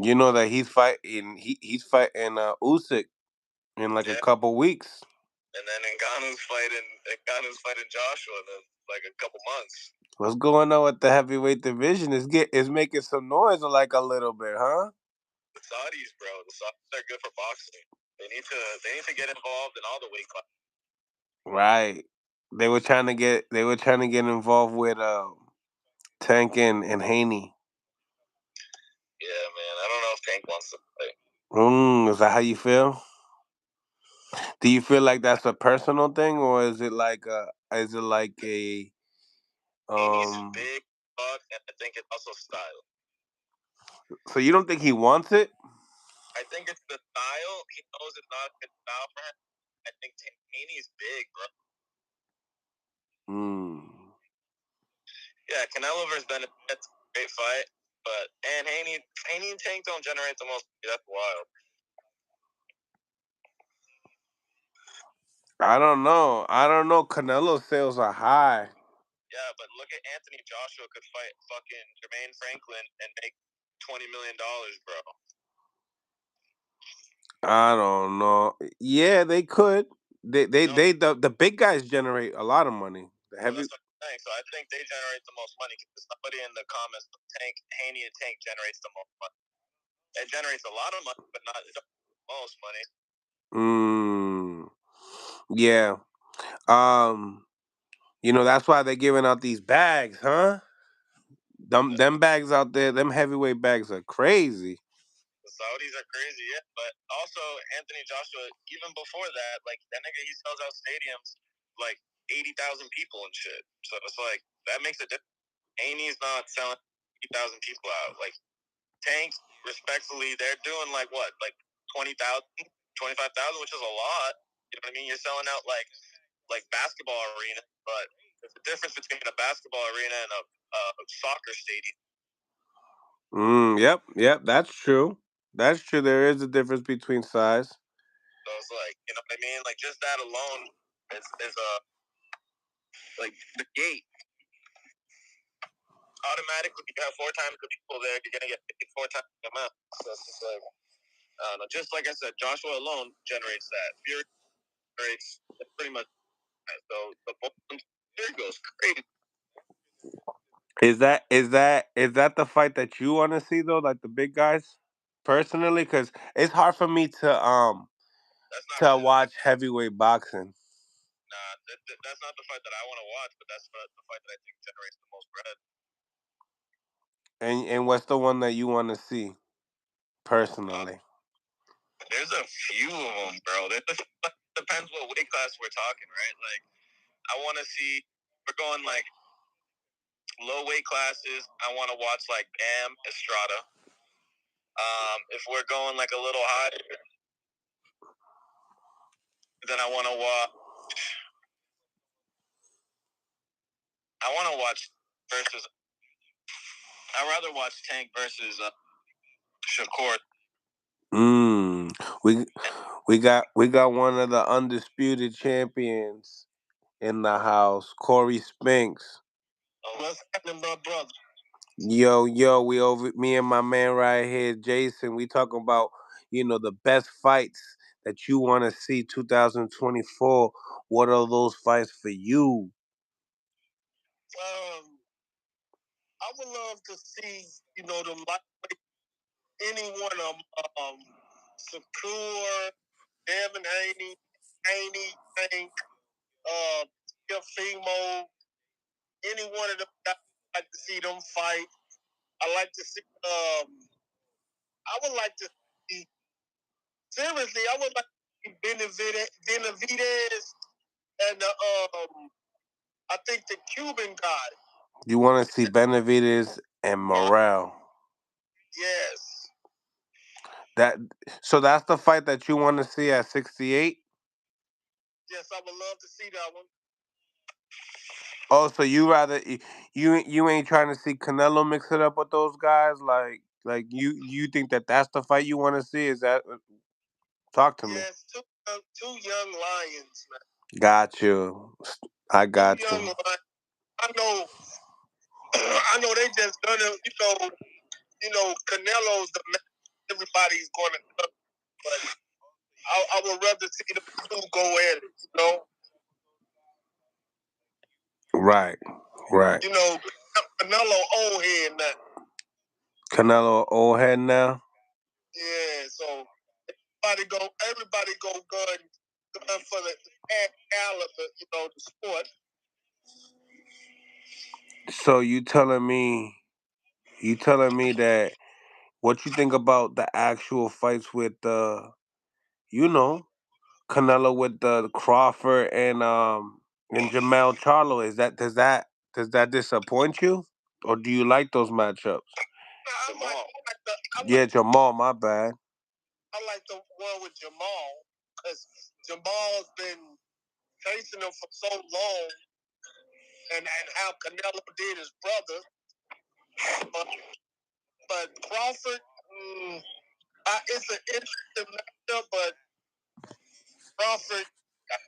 You know that he's fighting. He's fighting Usyk in like a couple weeks. And then Ngannou's fighting Joshua in like a couple months. What's going on with the heavyweight division? Is making some noise like a little bit, huh? The Saudis, bro. The Saudis are good for boxing. They need to get involved in all the weight classes. Right. They were trying to get involved with Tank and Haney. Yeah, man. I don't know if Tank wants to play. Is that how you feel? Do you feel like that's a personal thing, or is it like a Haney's big, and I think it's also style. So you don't think he wants it? I think it's the style. He knows it's not a good style for him. I think Haney's big, bro. Yeah, Canelo versus Bennett, that's a great fight. And Haney and Tank don't generate the most. That's wild. I don't know. Canelo sales are high. Yeah, but look at Anthony Joshua could fight fucking Jermaine Franklin and make $20 million, bro. I don't know. Yeah, they could. The big guys generate a lot of money. The heavy. That's what I'm saying. So I think they generate the most money because somebody in the comments, Haney and Tank generates the most money. It generates a lot of money, but not the most money. Yeah. That's why they're giving out these bags, huh? Them bags out there, them heavyweight bags are crazy. The Saudis are crazy, yeah. But also Anthony Joshua, even before that, like that nigga, he sells out stadiums like 80,000 people and shit. So it's like that makes a difference. Haney's not selling 80,000 people out. Like Tank, respectfully, they're doing like what, like 20,000, 25,000, which is a lot. You know what I mean? You're selling out like basketball arena, but there's a difference between a basketball arena and a soccer stadium. Yep, that's true. That's true. There is a difference between size. So it's like, you know what I mean? Like just that alone is like the gate. Automatically, you have 4 times the people there. You're gonna get paid 4 times the amount. So it's just like, I don't know. Just like I said, Joshua alone generates that. Fury generates pretty much. So the Fury goes crazy. Is that the fight that you want to see though, like the big guys, personally? Because it's hard for me That's not to really watch heavyweight boxing. nah. That's not the fight that I want to watch, but that's the fight that I think generates the most bread. And what's the one that you want to see personally? There's a few of them, bro. Depends what weight class we're talking, right? Like, I want to see. We're going like low weight classes. I want to watch like Bam Estrada. If we're going like a little higher, then I want to watch. I want to watch versus. I'd rather watch Tank versus Shakur. We we got one of the undisputed champions in the house, Corey Spinks. What's happening, my brother? Yo, we over me and my man right here, Jason. We talking about the best fights that you want to see 2024. What are those fights for you? I would love to see, the any one of them, Shakur, Devin Haney, Tank, Jeff Fimo, any one of them. I like to see them fight. I like to see. I would like to see. Seriously, I would like to see Benavidez and I think the Cuban guy. You want to see Benavidez and Morrell. Yes. So that's the fight that you want to see at 68. Yes, I would love to see that one. Oh, so you ain't trying to see Canelo mix it up with those guys? Like you think that that's the fight you want to see? Is that talk to me? Yes, two young lions, man. Got you. I got Two young you. lions. I know. I know they just done it. Canelo's the man everybody's going to cut, but I would rather see the two go at it. Right. Canelo old head now. Canelo old head now. Yeah, so everybody go gun for the caliber, the sport. So you telling me that what you think about the actual fights with Canelo with the Crawford and Charlo? Does that disappoint you, or do you like those matchups? Yeah, Jamal, my bad. I like the one with Jermall because Jamal's been chasing him for so long, and how Canelo did his brother. But Crawford, it's an interesting matchup, but I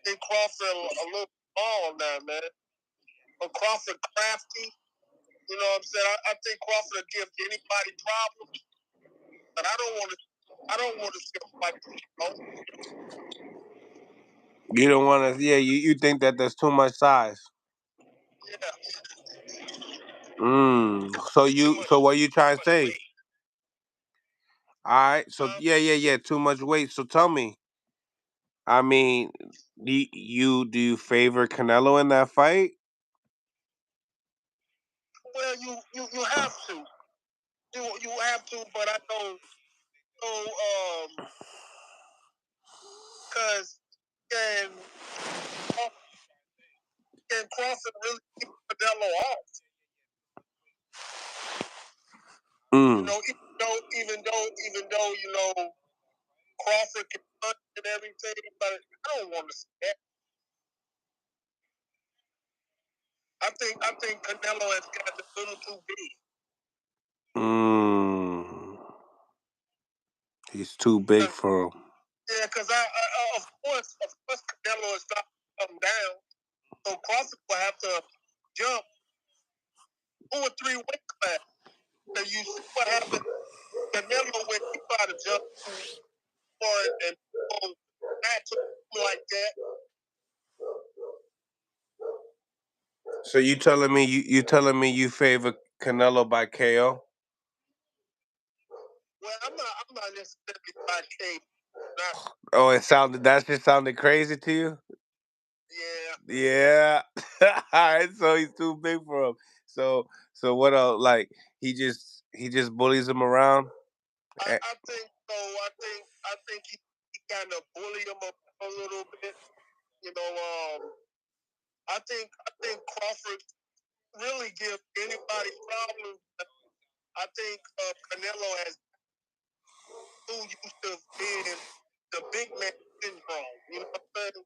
think Crawford a little small now, man. But Crawford crafty, you know what I'm saying? I think Crawford will give anybody problems, but I don't want to see him fight. You don't want to. Yeah, you think that there's too much size. Yeah. So what you trying to say? All right. So yeah. Too much weight. So tell me. I mean, do you favor Canelo in that fight? Well, you have to. You have to, but I don't know because can Crawford really keep Canelo off? Even though Crawford can punch and everything, but I don't want to see that. I think Canelo has gotten a little too big. He's too big for him. Yeah, because of course Canelo is not come down, so Crawford will have to jump 2 or 3 weight class. So you see what happened. Canelo when he tried to jump for it and match like that. So you telling me you favor Canelo by KO? Well, I'm not necessarily by K. Not, Oh, that just sounded crazy to you? yeah. Yeah. All right, so he's too big for him. So what else? Like he just bullies him around. I think so. I think he kind of bully him up a little bit. You know, I think Crawford really gives anybody problems. I think Canelo has too used to being the big man syndrome. You know what I'm saying?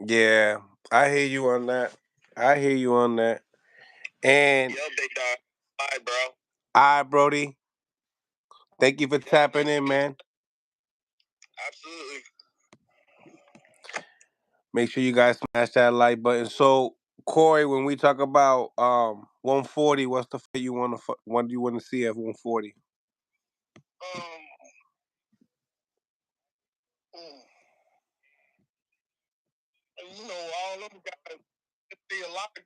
Yeah, I hear you on that. I hear you on that. And Yeah, big dog. All right, bro. all right, Brody. Thank you for tapping in, man. Absolutely. Make sure you guys smash that like button. So, Corey, when we talk about 140, what's the fight you want to? What do you want to see at 140? You know, all them guys see a lot of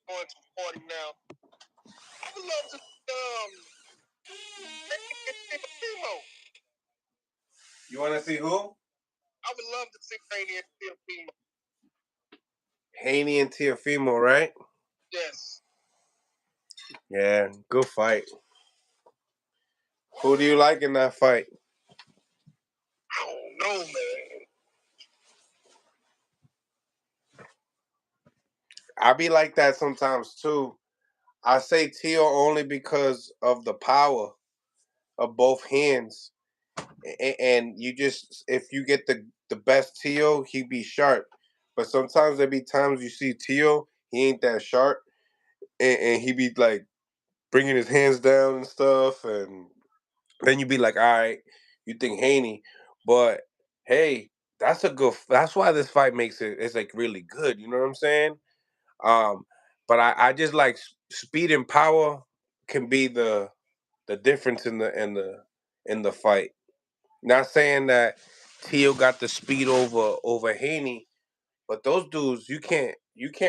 going to 40 now. I would love to Teofimo. You want to see who? I would love to see Haney and Teofimo. Haney and Teofimo, right? Yes. Yeah, good fight. Who do you like in that fight? I don't know, man. I be like that sometimes too. I say Teo only because of the power of both hands, and you just if you get the best Teo, he be sharp. But sometimes there be times you see Teo, he ain't that sharp, and he be like bringing his hands down and stuff, and then you be like, all right, you think Haney, but hey, that's a good. That's why this fight makes it's like really good. You know what I'm saying? Um, but I just like speed and power can be the difference in the fight. Not saying that Teo got the speed over Haney, but those dudes you can't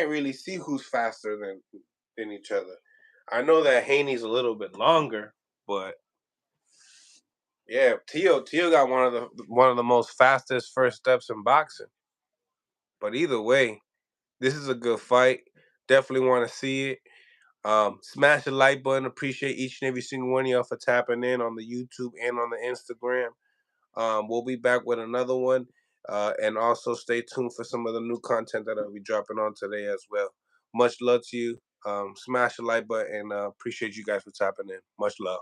really see who's faster than each other. I know that Haney's a little bit longer, but yeah, Teo got one of the most fastest first steps in boxing. But either way, this is a good fight. Definitely want to see it. Smash the like button. Appreciate each and every single one of y'all for tapping in on the YouTube and on the Instagram. We'll be back with another one. And also stay tuned for some of the new content that I'll be dropping on today as well. Much love to you. Smash the like button and appreciate you guys for tapping in. Much love.